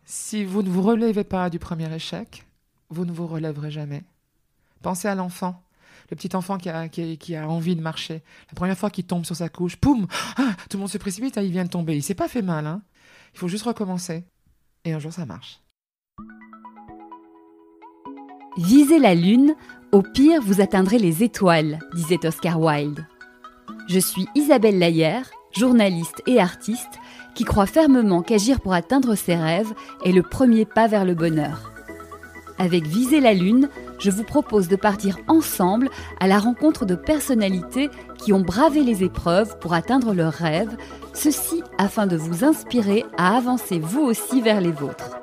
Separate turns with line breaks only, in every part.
Si vous ne vous relevez pas du premier échec, vous ne vous relèverez jamais. Pensez à l'enfant, le petit enfant qui a envie de marcher. La première fois qu'il tombe sur sa couche, poum, tout le monde se précipite, il vient de tomber. Il s'est pas fait mal, hein. Il faut juste recommencer. Et un jour, ça marche.
Visez la lune, au pire, vous atteindrez les étoiles, disait Oscar Wilde. Je suis Isabelle Lahière, journaliste et artiste, qui croit fermement qu'agir pour atteindre ses rêves est le premier pas vers le bonheur. Avec Visez la lune, je vous propose de partir ensemble à la rencontre de personnalités qui ont bravé les épreuves pour atteindre leurs rêves, ceci afin de vous inspirer à avancer vous aussi vers les vôtres.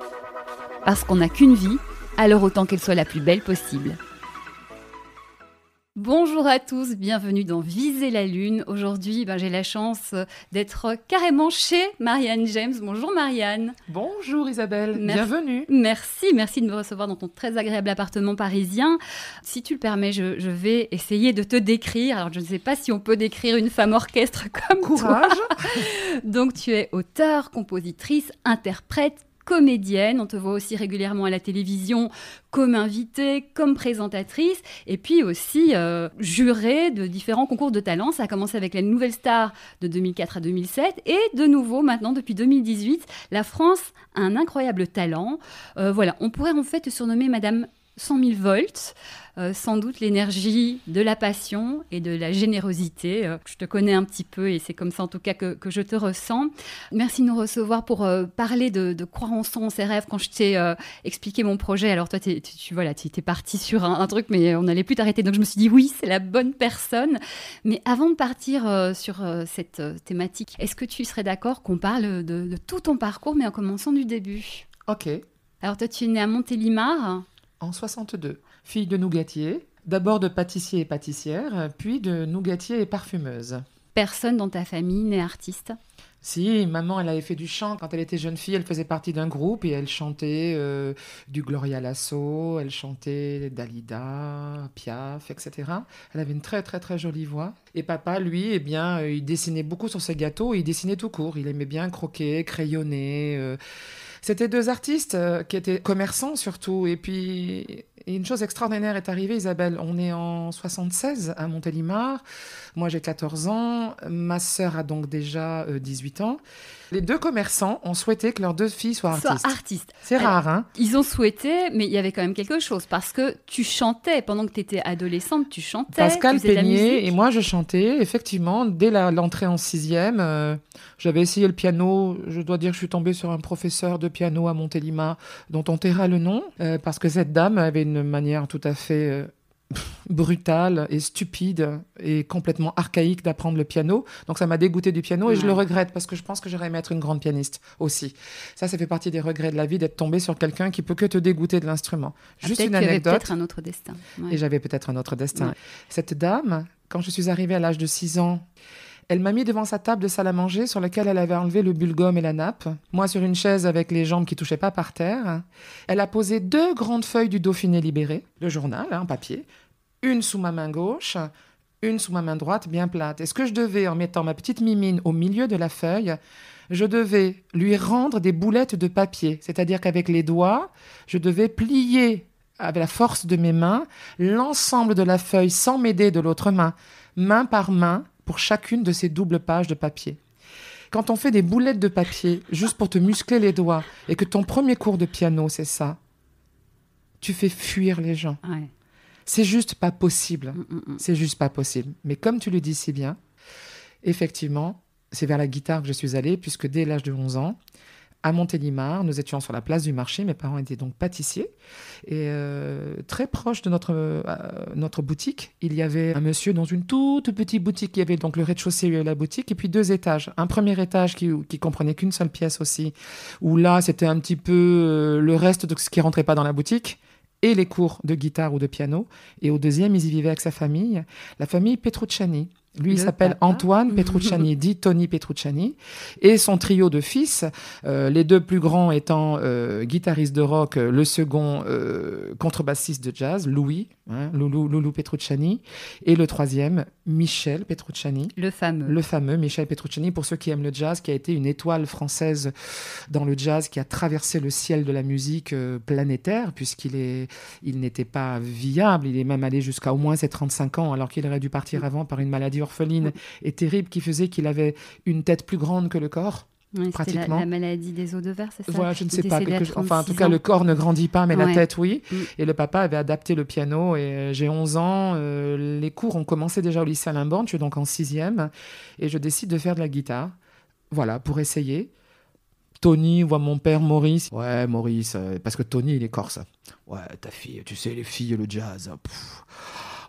Parce qu'on n'a qu'une vie, alors autant qu'elle soit la plus belle possible. Bonjour à tous, bienvenue dans Visez la lune. Aujourd'hui, j'ai la chance d'être carrément chez Marianne James. Bonjour Marianne.
Bonjour Isabelle, bienvenue.
Merci de me recevoir dans ton très agréable appartement parisien. Si tu le permets, je vais essayer de te décrire. Alors je ne sais pas si on peut décrire une femme orchestre comme
Courage.
toi. Donc tu es auteure, compositrice, interprète, comédienne, on te voit aussi régulièrement à la télévision comme invitée, comme présentatrice, et puis aussi jurée de différents concours de talent. Ça a commencé avec la Nouvelle Star de 2004 à 2007, et de nouveau maintenant depuis 2018, la France a un incroyable talent. Voilà, on pourrait en fait te surnommer Madame 100 000 volts, sans doute l'énergie de la passion et de la générosité. Je te connais un petit peu et c'est comme ça en tout cas que je te ressens. Merci de nous recevoir pour parler de croire en ses rêves. Quand je t'ai expliqué mon projet, alors toi tu étais partie sur un truc mais on n'allait plus t'arrêter, donc je me suis dit oui, c'est la bonne personne. Mais avant de partir sur cette thématique, est-ce que tu serais d'accord qu'on parle de tout ton parcours mais en commençant du début?
Ok.
Alors toi tu es née à Montélimar
en 62, fille de nougatier, d'abord de pâtissier et pâtissière, puis de nougatier et parfumeuse.
Personne dans ta famille n'est artiste?
Si, maman, elle avait fait du chant. Quand elle était jeune fille, elle faisait partie d'un groupe et elle chantait du Gloria Lasso, elle chantait Dalida, Piaf, etc. Elle avait une très, très, très jolie voix. Et papa, lui, il dessinait beaucoup sur ses gâteaux, il dessinait tout court. Il aimait bien croquer, crayonner. C'était deux artistes qui étaient commerçants surtout. Et puis, une chose extraordinaire est arrivée, Isabelle. On est en 76 à Montélimar. Moi, j'ai 14 ans. Ma sœur a donc déjà 18 ans. Les deux commerçants ont souhaité que leurs deux filles soient artistes. C'est rare, hein?
Ils ont souhaité, mais il y avait quand même quelque chose. Parce que tu chantais, pendant que tu étais adolescente, tu chantais.
Pascal peignait et moi, je chantais. Effectivement, dès l'entrée en 6e, j'avais essayé le piano. Je dois dire que je suis tombée sur un professeur de piano à Montélimar, dont on taira le nom, parce que cette dame avait une manière tout à fait brutale et stupide et complètement archaïque d'apprendre le piano. Donc ça m'a dégoûtée du piano et je le regrette parce que je pense que j'aurais aimé être une grande pianiste aussi. Ça fait partie des regrets de la vie, d'être tombée sur quelqu'un qui peut que te dégoûter de l'instrument. Juste une anecdote.
J'avais peut-être un autre destin.
Ouais. Et j'avais peut-être un autre destin. Ouais. Cette dame, quand je suis arrivée à l'âge de 6 ans, elle m'a mis devant sa table de salle à manger sur laquelle elle avait enlevé le bulgum et la nappe. Moi, sur une chaise avec les jambes qui touchaient pas par terre. Elle a posé 2 grandes feuilles du Dauphiné libéré, le journal, en papier, une sous ma main gauche, une sous ma main droite, bien plate. Et ce que je devais, en mettant ma petite mimine au milieu de la feuille, je devais lui rendre des boulettes de papier. C'est-à-dire qu'avec les doigts, je devais plier avec la force de mes mains l'ensemble de la feuille sans m'aider de l'autre main par main, pour chacune de ces doubles pages de papier. Quand on fait des boulettes de papier juste pour te muscler les doigts et que ton premier cours de piano, c'est ça, tu fais fuir les gens.
Ouais.
C'est juste pas possible. C'est juste pas possible. Mais comme tu le dis si bien, effectivement, c'est vers la guitare que je suis allée, puisque dès l'âge de 11 ans, à Montélimar, nous étions sur la place du marché. Mes parents étaient donc pâtissiers. Et très proche de notre boutique, il y avait un monsieur dans une toute petite boutique. Il y avait donc le rez-de-chaussée et la boutique, et puis 2 étages. Un premier étage qui comprenait qu'une seule pièce aussi, où là, c'était un petit peu le reste de ce qui rentrait pas dans la boutique, et les cours de guitare ou de piano. Et au deuxième, ils y vivaient avec sa famille, la famille Petrucciani. Lui, il s'appelle Antoine Petrucciani, dit Tony Petrucciani, et son trio de fils, les deux plus grands étant guitariste de rock, le second contrebassiste de jazz, Louis, Loulou Petrucciani, et le troisième, Michel Petrucciani.
Le fameux
Michel Petrucciani, pour ceux qui aiment le jazz, qui a été une étoile française dans le jazz, qui a traversé le ciel de la musique planétaire, puisqu'il n'était pas viable, il est même allé jusqu'à au moins ses 35 ans, alors qu'il aurait dû partir avant par une maladie orpheline et terrible qui faisait qu'il avait une tête plus grande que le corps.
Oui,
pratiquement.
La maladie des os de verre, c'est ça?
Voilà, je ne sais pas. En tout cas, le corps ne grandit pas, mais la tête, oui. Et le papa avait adapté le piano. Et j'ai 11 ans. Les cours ont commencé déjà au lycée à Limborne. Je suis donc en 6e. Et je décide de faire de la guitare. Voilà, pour essayer. Tony voit mon père Maurice. Ouais, Maurice, parce que Tony, il est corse. Ouais, ta fille, tu sais, les filles, le jazz.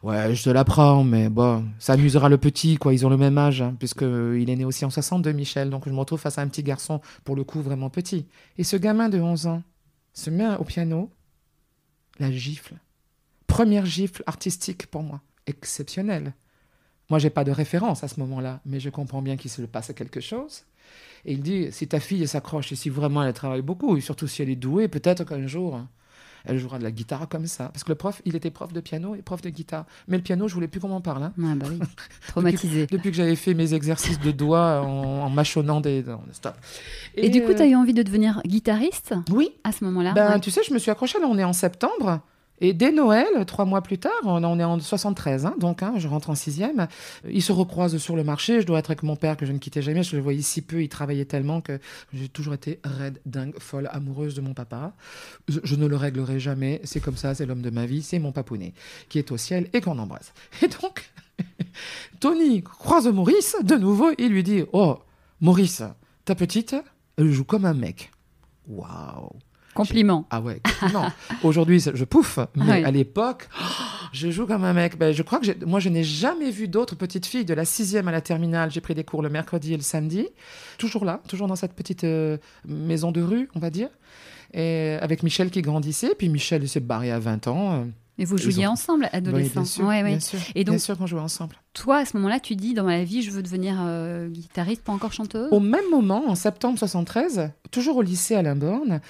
Ouais, je te l'apprends, mais bon, ça amusera le petit, quoi. Ils ont le même âge, hein, puisqu'il est né aussi en 62, Michel. Donc, je me retrouve face à un petit garçon, pour le coup, vraiment petit. Et ce gamin de 11 ans se met au piano, la gifle. Première gifle artistique pour moi. Exceptionnelle. Moi, j'ai pas de référence à ce moment-là, mais je comprends bien qu'il se passe quelque chose. Et il dit, si ta fille s'accroche et si vraiment elle travaille beaucoup, et surtout si elle est douée, peut-être qu'un jour... elle jouera de la guitare comme ça. Parce que le prof, il était prof de piano et prof de guitare. Mais le piano, je voulais plus qu'on m'en parle. Hein.
Ah bah oui. Traumatisé.
depuis que j'avais fait mes exercices de doigts en mâchonnant des... Non, stop.
Et du coup, tu as eu envie de devenir guitariste?
Oui.
À ce moment-là?
Tu sais, je me suis accrochée. Là, on est en septembre. Et dès Noël, 3 mois plus tard, on est en 73, je rentre en 6e. Ils se recroisent sur le marché. Je dois être avec mon père que je ne quittais jamais. Je le voyais si peu, il travaillait tellement que j'ai toujours été raide, dingue, folle, amoureuse de mon papa. Je ne le réglerai jamais. C'est comme ça, c'est l'homme de ma vie. C'est mon papounet qui est au ciel et qu'on embrasse. Et donc, Tony croise Maurice de nouveau et lui dit « Oh, Maurice, ta petite, elle joue comme un mec. » Waouh.
Compliment.
Ah ouais, compliment. Aujourd'hui, je pouffe, mais à l'époque, je joue comme un mec. Je crois que moi, je n'ai jamais vu d'autres petites filles de la 6e à la terminale. J'ai pris des cours le mercredi et le samedi. Toujours là, toujours dans cette petite maison de rue, on va dire. Et avec Michel qui grandissait. Puis Michel s'est barré à 20 ans.
Et vous jouiez ensemble, adolescents?
Oui, bien sûr. Et donc, bien sûr qu'on jouait ensemble.
Toi, à ce moment-là, tu dis, dans ma vie, je veux devenir guitariste, pas encore chanteuse?
Au même moment, en septembre 73, toujours au lycée à Limborne,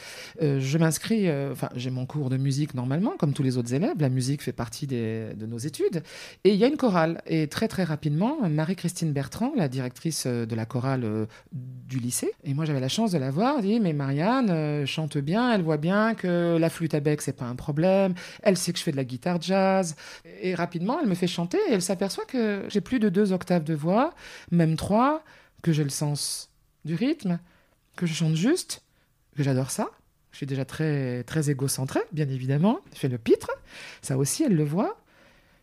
je m'inscris, j'ai mon cours de musique normalement, comme tous les autres élèves. La musique fait partie de nos études. Et il y a une chorale. Et très, très rapidement, Marie-Christine Bertrand, la directrice de la chorale du lycée, et moi, j'avais la chance de la voir, dit, mais Marianne chante bien, elle voit bien que la flûte à bec, c'est pas un problème. Elle sait que je fais de la guitare jazz. Et rapidement, elle me fait chanter et elle s'aperçoit que j'ai plus de 2 octaves de voix, même 3, que j'ai le sens du rythme, que je chante juste, que j'adore ça. Je suis déjà très, très égocentrée, bien évidemment. Je fais le pitre, ça aussi, elle le voit.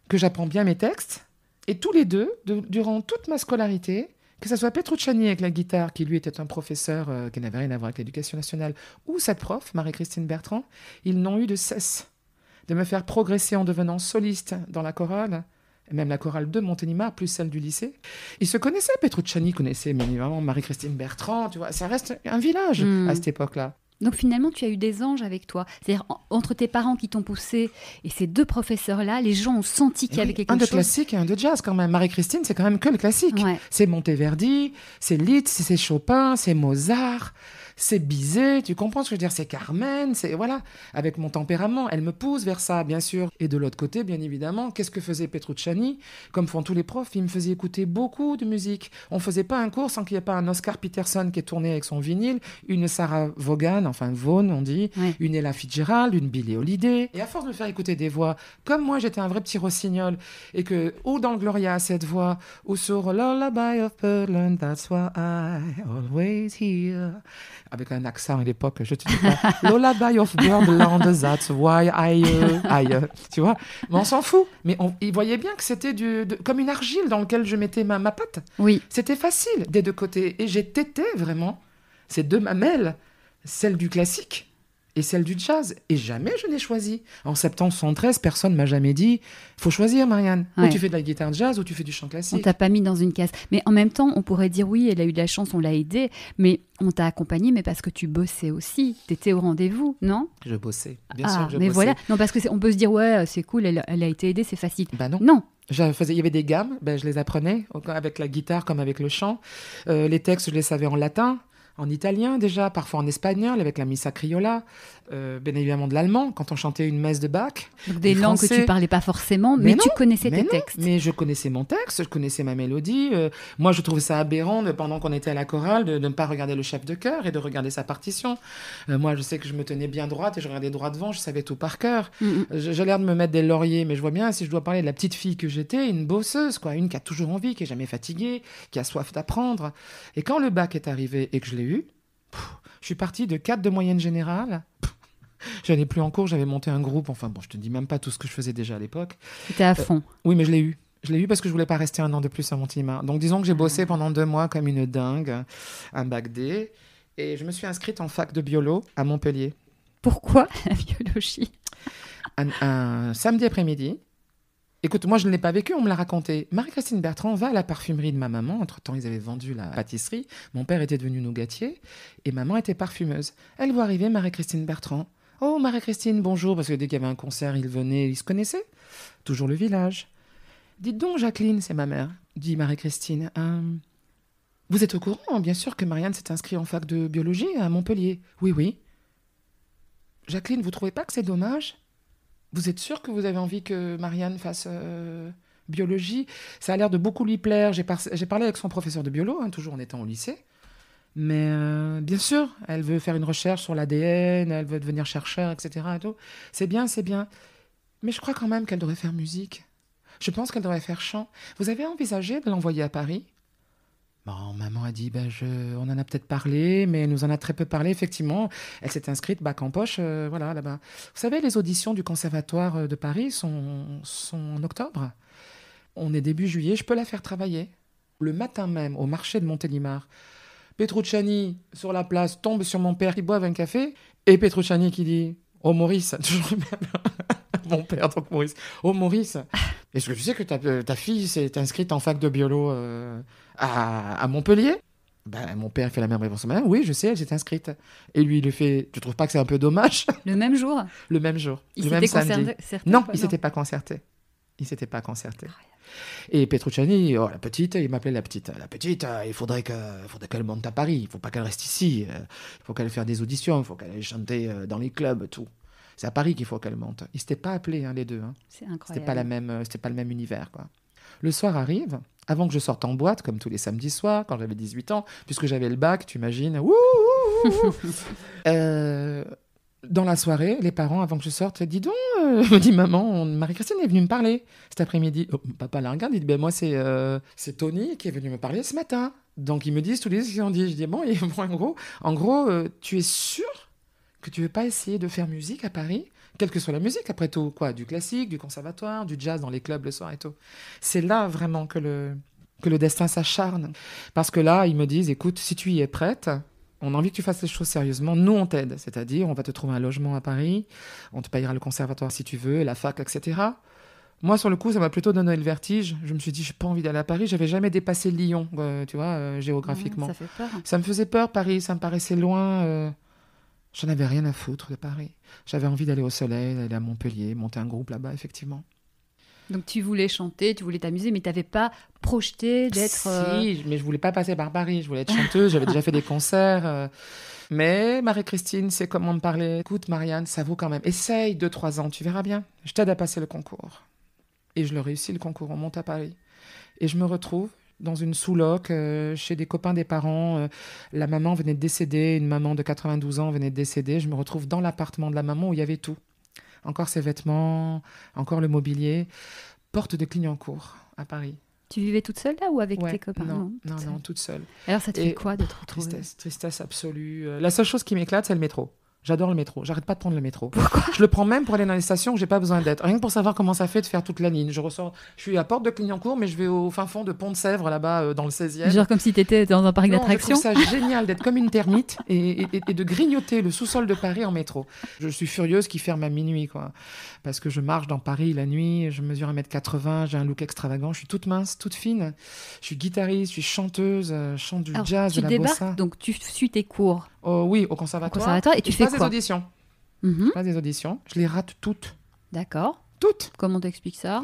Que j'apprends bien mes textes. Et tous les deux, durant toute ma scolarité, que ce soit Petrucciani avec la guitare, qui lui était un professeur qui n'avait rien à voir avec l'éducation nationale, ou cette prof, Marie-Christine Bertrand, ils n'ont eu de cesse de me faire progresser en devenant soliste dans la chorale, même la chorale de Montélimar, plus celle du lycée. Ils se connaissaient, Petrucciani connaissait bien évidemment Marie-Christine Bertrand, tu vois, ça reste un village à cette époque-là.
Donc finalement, tu as eu des anges avec toi. C'est-à-dire, entre tes parents qui t'ont poussé et ces 2 professeurs-là, les gens ont senti qu'il y avait quelque chose.
Un de classique et un de jazz quand même. Marie-Christine, c'est quand même que le classique. Ouais. C'est Monteverdi, c'est Liszt, c'est Chopin, c'est Mozart, c'est Bizet, tu comprends ce que je veux dire? C'est Carmen, c'est... Voilà, avec mon tempérament, elle me pousse vers ça, bien sûr. Et de l'autre côté, bien évidemment, qu'est-ce que faisait Petrucciani? Comme font tous les profs, il me faisait écouter beaucoup de musique. On ne faisait pas un cours sans qu'il n'y ait pas un Oscar Peterson qui est tourné avec son vinyle, une Sarah Vaughan, on dit, une Ella Fitzgerald, une Billie Holiday. Et à force de me faire écouter des voix, comme moi j'étais un vrai petit rossignol, et que ou dans le Gloria cette voix, ou sur Lullaby of Birdland, that's why I always hear, avec un accent à l'époque, je te dis pas, Lullaby of Birdland, that's why I tu vois, mais on s'en fout. Mais il voyait bien que c'était comme une argile dans laquelle je mettais ma patte. Oui. C'était facile des 2 côtés, et j'ai tété vraiment ces 2 mamelles, celle du classique et celle du jazz. Et jamais je n'ai choisi. En septembre 73, personne ne m'a jamais dit « faut choisir, Marianne. Ou tu fais de la guitare jazz ou tu fais du chant classique. »
On t'a pas mis dans une case. Mais en même temps, on pourrait dire oui, elle a eu de la chance, on l'a aidée, mais on t'a accompagnée, mais parce que tu bossais aussi. Tu étais au rendez-vous, non?
Je bossais, bien sûr que je
mais
bossais.
Voilà. Non, parce qu'on peut se dire « ouais, c'est cool, elle a été aidée, c'est facile. »
Bah non.
Non.
Il y avait des gammes, je les apprenais avec la guitare comme avec le chant. Les textes, je les savais en latin, en italien déjà, parfois en espagnol avec la Missa Criolla, bien évidemment de l'allemand quand on chantait une messe de Bach.
Donc des langues que tu parlais pas forcément, mais tu connaissais tes textes.
Mais je connaissais mon texte, je connaissais ma mélodie. Moi, je trouvais ça aberrant pendant qu'on était à la chorale de ne pas regarder le chef de chœur et de regarder sa partition. Moi, je sais que je me tenais bien droite et je regardais droit devant, je savais tout par cœur. J'ai l'air de me mettre des lauriers, mais je vois bien, si je dois parler de la petite fille que j'étais, une bosseuse, quoi, une qui a toujours envie, qui est jamais fatiguée, qui a soif d'apprendre. Et quand le bac est arrivé et que je l'ai eu, je suis partie de 4 de moyenne générale. Je n'allais plus en cours, j'avais monté un groupe. Enfin bon, je te dis même pas tout ce que je faisais déjà à l'époque.
C'était à fond.
Oui, mais je l'ai eu. Je l'ai eu parce que je voulais pas rester un an de plus à Montélimar. Donc disons que j'ai bossé pendant 2 mois comme une dingue, un bac D. Et je me suis inscrite en fac de biolo à Montpellier.
Pourquoi la biologie ?
Un samedi après-midi. Écoute, moi je ne l'ai pas vécu, on me l'a raconté. Marie-Christine Bertrand va à la parfumerie de ma maman. Entre-temps, ils avaient vendu la pâtisserie. Mon père était devenu nougatier et maman était parfumeuse. Elle voit arriver Marie-Christine Bertrand. « Oh, Marie-Christine, bonjour !» Parce que dès qu'il y avait un concert, ils venaient, ils se connaissaient. Toujours le village. « Dites donc, Jacqueline, c'est ma mère, » dit Marie-Christine. « Vous êtes au courant, bien sûr, que Marianne s'est inscrite en fac de biologie à Montpellier. »« Oui, oui. »« Jacqueline, vous trouvez pas que c'est dommage ? Vous êtes sûre que vous avez envie que Marianne fasse biologie ? Ça a l'air de beaucoup lui plaire. J'ai parlé avec son professeur de biolo, toujours en étant au lycée. Mais bien sûr, elle veut faire une recherche sur l'ADN, elle veut devenir chercheur, etc. Et tout. C'est bien, c'est bien. Mais je crois quand même qu'elle devrait faire musique. Je pense qu'elle devrait faire chant. Vous avez envisagé de l'envoyer à Paris ? Bon, maman a dit, on en a peut-être parlé, mais elle nous en a très peu parlé, effectivement. Elle s'est inscrite, bac en poche, voilà, là-bas. Vous savez, les auditions du Conservatoire de Paris sont en octobre. On est début juillet, je peux la faire travailler. Le matin même, au marché de Montélimar, Petrucciani, sur la place, tombe sur mon père qui boive un café, et Petrucciani qui dit « Oh Maurice !» Toujours le même. Mon père, donc Maurice. « Oh Maurice !» Est-ce que tu sais que ta fille s'est inscrite en fac de biolo à Montpellier ? Mon père fait la même réponse. Oui, je sais, elle s'est inscrite. Et lui, il lui fait « Tu trouves pas que c'est un peu dommage ?»
Le même jour ?
Le même jour.
Il
le même
s'était
samedi.
concerté
Non, il ne s'était pas concerté. Il ne s'était pas concerté. Et Petrucciani, la petite, il m'appelait la petite. La petite, il faudrait qu'elle monte à Paris. Il ne faut pas qu'elle reste ici. Il faut qu'elle fasse des auditions. Il faut qu'elle aille chanter dans les clubs, tout. C'est à Paris qu'il faut qu'elle monte. Ils ne s'étaient pas appelés, les deux.
C'est incroyable.
C'était pas le même univers, quoi. Le soir arrive, avant que je sorte en boîte, comme tous les samedis soirs, quand j'avais 18 ans, puisque j'avais le bac, tu imagines. Dans la soirée, les parents, avant que je sorte, dis donc, me dit maman, Marie-Christine est venue me parler cet après-midi. Papa la regarde, il dit, moi c'est Tony qui est venu me parler ce matin. Donc ils me disent tous les deux ce qu'ils ont dit. Je dis, en gros, tu es sûr que tu veux pas essayer de faire musique à Paris, quelle que soit la musique, après tout, quoi, du classique, du conservatoire, du jazz dans les clubs le soir et tout. C'est là vraiment que le destin s'acharne. Parce que là, ils me disent, écoute, si tu y es prête, on a envie que tu fasses les choses sérieusement, nous on t'aide. C'est-à-dire, on va te trouver un logement à Paris, on te payera le conservatoire si tu veux, la fac, etc. Moi, sur le coup, ça m'a plutôt donné le vertige. Je me suis dit, j'ai pas envie d'aller à Paris. J'avais jamais dépassé Lyon, tu vois, géographiquement.
Ça fait peur.
Ça me faisait peur, Paris. Ça me paraissait loin. J'en avais rien à foutre de Paris. J'avais envie d'aller au soleil, d'aller à Montpellier, monter un groupe là-bas, effectivement.
Donc tu voulais chanter, tu voulais t'amuser, mais tu n'avais pas projeté d'être...
Si, mais je voulais pas passer par Paris. Je voulais être chanteuse, j'avais déjà fait des concerts. Mais Marie-Christine sait comment me parler. Écoute, Marianne, ça vaut quand même. Essaye 2-3 ans, tu verras bien. Je t'aide à passer le concours. Et je le réussis, le concours. On monte à Paris. Et je me retrouve dans une sous-loc, chez des copains des parents. La maman venait de décéder, une maman de 92 ans venait de décéder. Je me retrouve dans l'appartement de la maman où il y avait tout. Encore ses vêtements, encore le mobilier. Porte de Clignancourt, à Paris.
Tu vivais toute seule là ou avec tes copains ?
Non, toute seule.
Alors ça te fait quoi de te retrouver ?
Tristesse absolue. La seule chose qui m'éclate, c'est le métro. J'adore le métro. J'arrête pas de prendre le métro.
Pourquoi ?
Je le prends même pour aller dans les stations où j'ai pas besoin d'être. Rien que pour savoir comment ça fait de faire toute la ligne. Je suis à Porte de Clignancourt, mais je vais au fin fond de Pont-de-Sèvres, là-bas, dans le 16e.
Genre comme si tu étais dans un parc d'attractions.
Je trouve ça génial d'être comme une termite et de grignoter le sous-sol de Paris en métro. Je suis furieuse qu'il ferme à minuit, quoi. Parce que je marche dans Paris la nuit, je mesure 1m80, j'ai un look extravagant, je suis toute mince, toute fine. Je suis guitariste, je suis chanteuse, je chante du jazz, de la bossa.
Tu débarques, donc tu suis tes cours.
Oui, au conservatoire.
Et tu fais quoi ?
Je passe des auditions. Je passe des auditions. Je les rate toutes.
D'accord.
Toutes.
Comment t'expliques ça?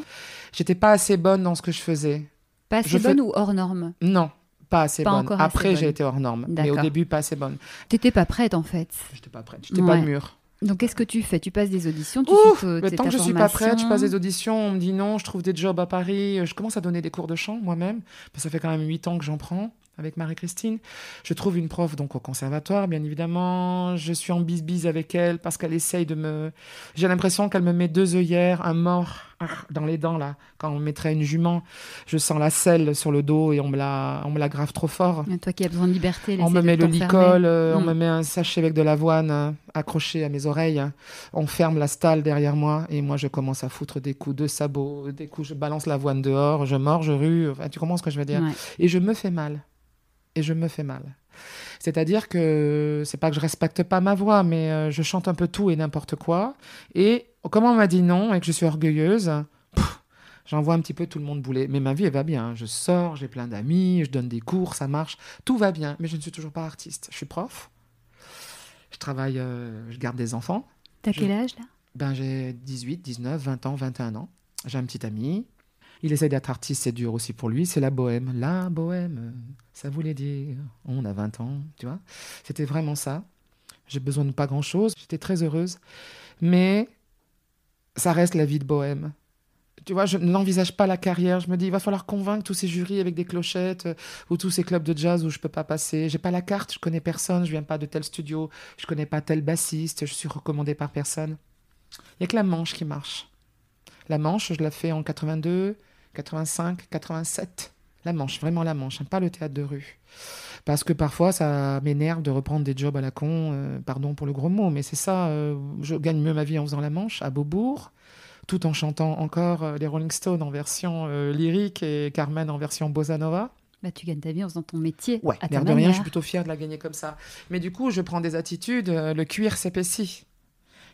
J'étais pas assez bonne dans ce que je faisais.
Pas assez bonne ou hors norme?
Non, pas assez
Pas
bonne.
encore assez
Après,
bonne.
j'ai été hors norme. Mais au début, pas assez bonne.
T'étais pas prête, en fait.
J'étais pas prête. J'étais pas mûre.
Donc, qu'est-ce que tu fais? Tu passes des auditions, tu
mais tant que je suis pas prête, je passe des auditions, on me dit non, je trouve des jobs à Paris. Je commence à donner des cours de chant moi-même. Ça fait quand même 8 ans que j'en prends avec Marie-Christine. Je trouve une prof donc au conservatoire, bien évidemment. Je suis en bise-bise avec elle parce qu'elle essaye de me... J'ai l'impression qu'elle me met 2 œillères, un mort dans les dents, là. Quand on mettrait une jument, je sens la selle sur le dos et on me la grave trop fort.
Et toi qui as besoin de liberté,
on me met le licol, on me met un sachet avec de l'avoine accroché à mes oreilles. On ferme la stalle derrière moi et moi je commence à foutre des coups de sabot, des coups, je balance l'avoine dehors, je mords, je rue. Enfin, tu comprends ce que je veux dire? Et je me fais mal. C'est-à-dire que c'est pas que je respecte pas ma voix, mais je chante un peu tout et n'importe quoi. Et comme on m'a dit non et que je suis orgueilleuse, j'envoie un petit peu tout le monde bouler. Mais ma vie, elle va bien. Je sors, j'ai plein d'amis, je donne des cours, ça marche. Tout va bien, mais je ne suis toujours pas artiste. Je suis prof, je travaille, je garde des enfants.
T'as quel âge, là?
J'ai 18, 19, 20 ans, 21 ans. J'ai un petit ami. Il essaie d'être artiste, c'est dur aussi pour lui. C'est la bohème. La bohème, ça voulait dire, on a 20 ans, tu vois. C'était vraiment ça. J'ai besoin de pas grand-chose. J'étais très heureuse. Mais ça reste la vie de bohème. Tu vois, je n'envisage pas la carrière. Je me dis, il va falloir convaincre tous ces jurys avec des clochettes ou tous ces clubs de jazz où je peux pas passer. J'ai pas la carte, je connais personne, je viens pas de tel studio, je connais pas tel bassiste, je suis recommandée par personne. Il y a que la Manche qui marche. La Manche, je la fais en 82, 85, 87. La Manche, vraiment la Manche, pas le théâtre de rue. Parce que parfois, ça m'énerve de reprendre des jobs à la con, pardon pour le gros mot, mais c'est ça, je gagne mieux ma vie en faisant la Manche, à Beaubourg, tout en chantant encore les Rolling Stones en version lyrique et Carmen en version bossa nova.
Bah, tu gagnes ta vie en faisant ton métier.
Ouais, l'air de rien, je suis plutôt fière de la gagner comme ça. Mais du coup, je prends des attitudes, le cuir s'épaissit.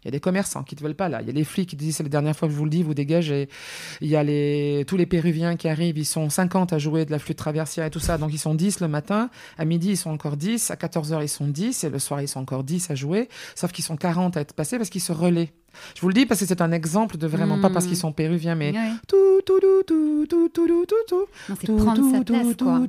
Il y a des commerçants qui ne te veulent pas là. Il y a les flics qui disent c'est la dernière fois que je vous le dis, vous dégagez. Il y a tous les Péruviens qui arrivent, ils sont 50 à jouer de la flûte traversière et tout ça. Donc ils sont 10 le matin. À midi, ils sont encore 10. À 14h, ils sont 10. Et le soir, ils sont encore 10 à jouer. Sauf qu'ils sont 40 à être passés parce qu'ils se relaient. Je vous le dis parce que c'est un exemple de vraiment, pas parce qu'ils sont péruviens, mais tout, tout, tout, tout, tout, tout, tout, tout.
Non, c'est prendre sa place, quoi.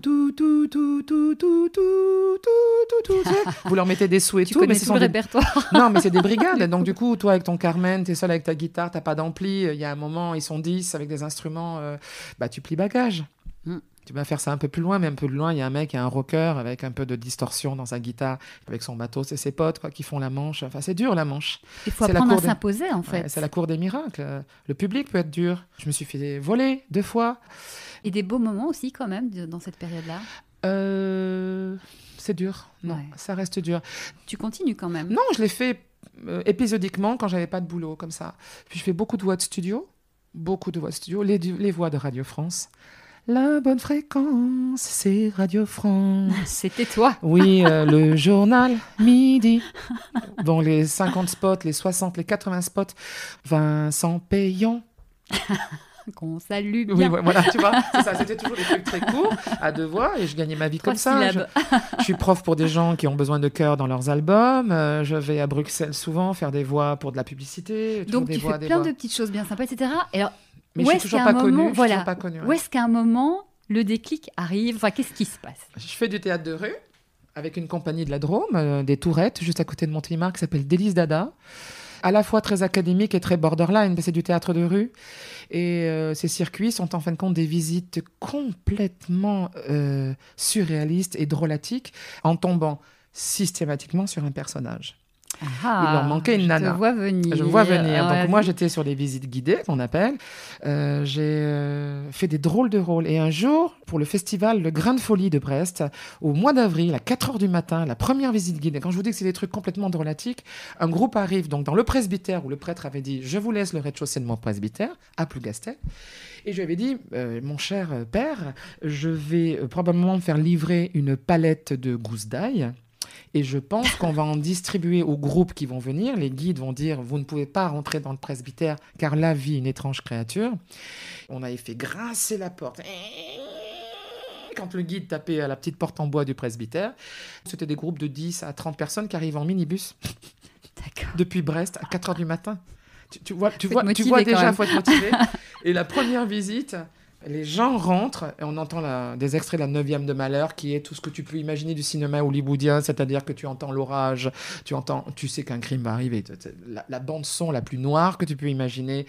Vous leur mettez des sous et
tu
tout.
Connais
mais
tout le répertoire.
Non, mais c'est des brigades. Donc du coup, toi avec ton Carmen, t'es seul avec ta guitare, t'as pas d'ampli. Il y a un moment, ils sont 10 avec des instruments. Tu plies bagage. Tu vas faire ça un peu plus loin, mais un peu plus loin, il y a un mec, il y a un rocker avec un peu de distorsion dans sa guitare, avec son bateau, c'est ses potes qui font la Manche. Enfin, c'est dur la Manche.
Il faut apprendre à s'imposer, en fait.
Ouais, c'est la cour des miracles. Le public peut être dur. Je me suis fait voler 2 fois.
Et des beaux moments aussi, quand même, dans cette période-là.
C'est dur. Non, ça reste dur.
Tu continues quand même?
Non, je l'ai fait épisodiquement quand j'avais pas de boulot, comme ça. Puis je fais beaucoup de voix de studio. Les voix de Radio France. La bonne fréquence, c'est Radio France.
C'était toi.
Oui, le journal, midi. Bon, les 50 spots, les 60, les 80 spots. Vincent Payon.
Qu'on salue bien.
Oui, voilà, tu vois, c'est ça. C'était toujours des trucs très courts, à 2 voix, et je gagnais ma vie
3
comme ça. Je suis prof pour des gens qui ont besoin de chœur dans leurs albums. Je vais à Bruxelles souvent faire des voix pour de la publicité.
Donc tu fais plein de petites choses bien sympas, etc. Et alors,
mais je suis toujours pas connue.
Voilà. Où est-ce qu'à un moment, le déclic arrive? Enfin, qu'est-ce qui se passe?
Je fais du théâtre de rue avec une compagnie de la Drôme, des Tourettes, juste à côté de Montélimar, qui s'appelle Délices Dada. À la fois très académique et très borderline, c'est du théâtre de rue. Et ces circuits sont en fin de compte des visites complètement surréalistes et drôlatiques, en tombant systématiquement sur un personnage.
Ah,
il leur manquait une nana.
Je vois venir.
Je vois venir. Donc moi, j'étais sur des visites guidées, qu'on appelle. J'ai fait des drôles de rôles. Et un jour, pour le festival Le Grain de Folie de Brest, au mois d'avril, à 4h du matin, la première visite guidée, quand je vous dis que c'est des trucs complètement drôlatiques, un groupe arrive donc dans le presbytère où le prêtre avait dit « Je vous laisse le rez-de-chaussée de mon presbytère » à Plougastel. Et je lui avais dit « Mon cher père, je vais probablement me faire livrer une palette de gousses d'ail. » Et je pense qu'on va en distribuer aux groupes qui vont venir. Les guides vont dire « Vous ne pouvez pas rentrer dans le presbytère car là vit une étrange créature. » On avait fait grincer la porte. Quand le guide tapait à la petite porte en bois du presbytère, c'était des groupes de 10 à 30 personnes qui arrivent en minibus depuis Brest à 4h du matin. tu vois déjà, il faut être motivé. Et la première visite, les gens rentrent et on entend des extraits de la 9e de Malheur, qui est tout ce que tu peux imaginer du cinéma hollywoodien, c'est-à-dire que tu entends l'orage, tu sais qu'un crime va arriver. La bande-son la plus noire que tu peux imaginer,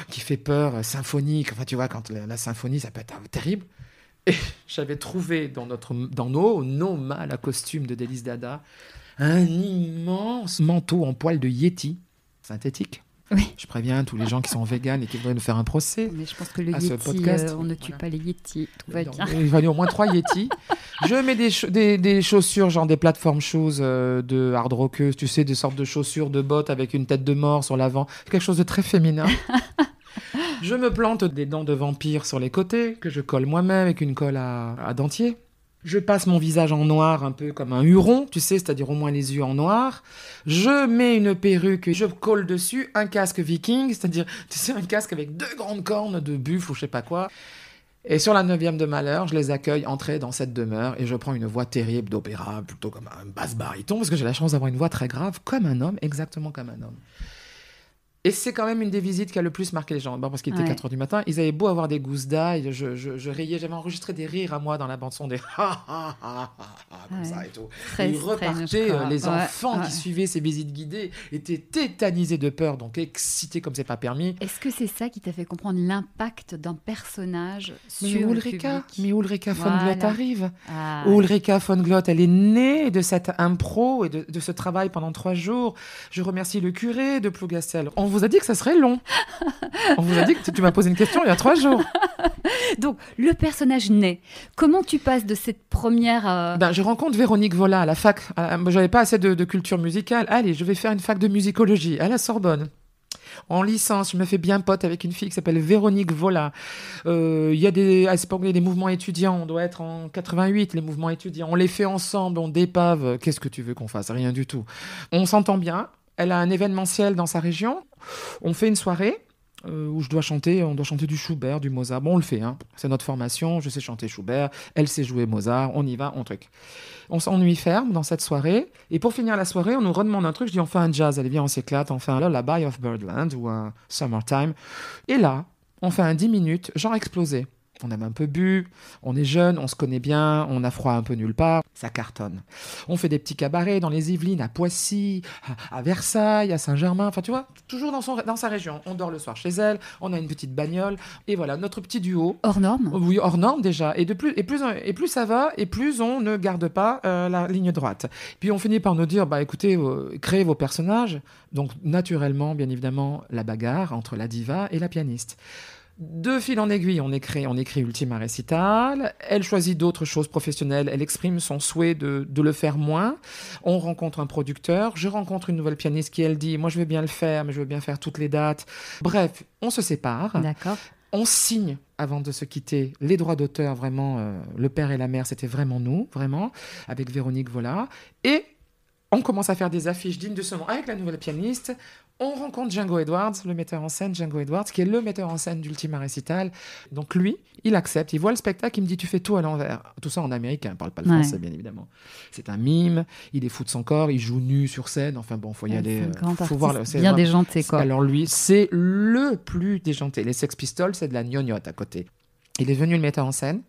qui fait peur, symphonique. Enfin, tu vois, quand la symphonie, ça peut être terrible. Et j'avais trouvé dans nos mâles à costume de Délice Dada un immense manteau en poil de Yeti synthétique.
Oui.
Je préviens tous les gens qui sont véganes et qui voudraient nous faire un procès.
Mais je pense que le
à ce
Yeti,
podcast.
on ne tue pas les Yetis, tout va bien.
Il fallait au moins 3 Yetis. Je mets des chaussures, genre des platform shoes de hard rockeuses, tu sais, des sortes de chaussures de bottes avec une tête de mort sur l'avant. Quelque chose de très féminin. Je me plante des dents de vampire sur les côtés, que je colle moi-même avec une colle à dentier. Je passe mon visage en noir, un peu comme un Huron, tu sais, c'est-à-dire au moins les yeux en noir. Je mets une perruque, je colle dessus un casque viking, c'est-à-dire, tu sais, un casque avec 2 grandes cornes de buffle ou je sais pas quoi. Et sur la 9e de Malheur, je les accueille entrer dans cette demeure et je prends une voix terrible d'opéra, plutôt comme un basse-baryton, parce que j'ai la chance d'avoir une voix très grave, comme un homme, exactement comme un homme. Et c'est quand même une des visites qui a le plus marqué les gens. Bon, parce qu'il était 4h du matin, ils avaient beau avoir des gousses d'ail, je riais, j'avais enregistré des rires à moi dans la bande-son, des comme ça et tout. Et ils repartaient, les enfants qui suivaient ces visites guidées étaient tétanisés de peur, donc excités comme c'est pas permis.
Est-ce que c'est ça qui t'a fait comprendre l'impact d'un personnage sur le public ?
Mais Ulrika von Glott arrive. Ulrika von Glott, elle est née de cette impro et de ce travail pendant 3 jours. Je remercie le curé de Plougastel. On vous a dit que ça serait long. On vous a dit que tu m'as posé une question il y a 3 jours.
Donc, le personnage naît. Comment tu passes de cette première...
Je rencontre Véronique Vola à la fac. J'avais pas assez de culture musicale. Allez, je vais faire une fac de musicologie à la Sorbonne. En licence, je me fais bien pote avec une fille qui s'appelle Véronique Vola. Il y a des mouvements étudiants. On doit être en 88, les mouvements étudiants. On les fait ensemble, on dépave. Qu'est-ce que tu veux qu'on fasse ? Rien du tout. On s'entend bien. Elle a un événementiel dans sa région. On fait une soirée où on doit chanter du Schubert, du Mozart. Bon, on le fait, hein. C'est notre formation. Je sais chanter Schubert, elle sait jouer Mozart. On y va, on truc. On s'ennuie ferme dans cette soirée. Et pour finir la soirée, on nous redemande un truc. Je dis, on fait un jazz. Allez, viens, on s'éclate. On fait un Lullaby of Birdland ou un Summertime. Et là, on fait un 10 minutes, genre explosé. On a un peu bu, on est jeune, on se connaît bien, on a froid un peu nulle part, ça cartonne. On fait des petits cabarets dans les Yvelines, à Poissy, à Versailles, à Saint-Germain, enfin tu vois, toujours dans sa région. On dort le soir chez elle, on a une petite bagnole, et voilà, notre petit duo.
Hors norme ?
Oui, hors norme déjà. Et plus ça va, et plus on ne garde pas la ligne droite. Puis on finit par nous dire, écoutez, créez vos personnages. Donc naturellement, bien évidemment, la bagarre entre la diva et la pianiste. De fil en aiguille, on écrit Ultima Recital. Elle choisit d'autres choses professionnelles. Elle exprime son souhait de le faire moins. On rencontre un producteur. Je rencontre une nouvelle pianiste qui, elle, dit « Moi, je veux bien le faire, mais je veux bien faire toutes les dates. » Bref, on se sépare.
D'accord.
On signe, avant de se quitter, les droits d'auteur. Vraiment, le père et la mère, c'était vraiment nous, vraiment, avec Véronique Vola. Et on commence à faire des affiches dignes de ce nom avec la nouvelle pianiste. On rencontre Django Edwards, le metteur en scène Django Edwards, qui est le metteur en scène d'Ultima Recital. Donc lui, il accepte, il voit le spectacle, il me dit « Tu fais tout à l'envers ». Tout ça en américain, il ne parle pas le français, bien évidemment. C'est un mime, il est fou de son corps, il joue nu sur scène. Enfin bon, il faut y aller.
Faut voir, bien déjanté, quoi.
Alors lui, c'est le plus déjanté. Les Sex Pistols, c'est de la gnognotte à côté. Il est venu le metteur en scène.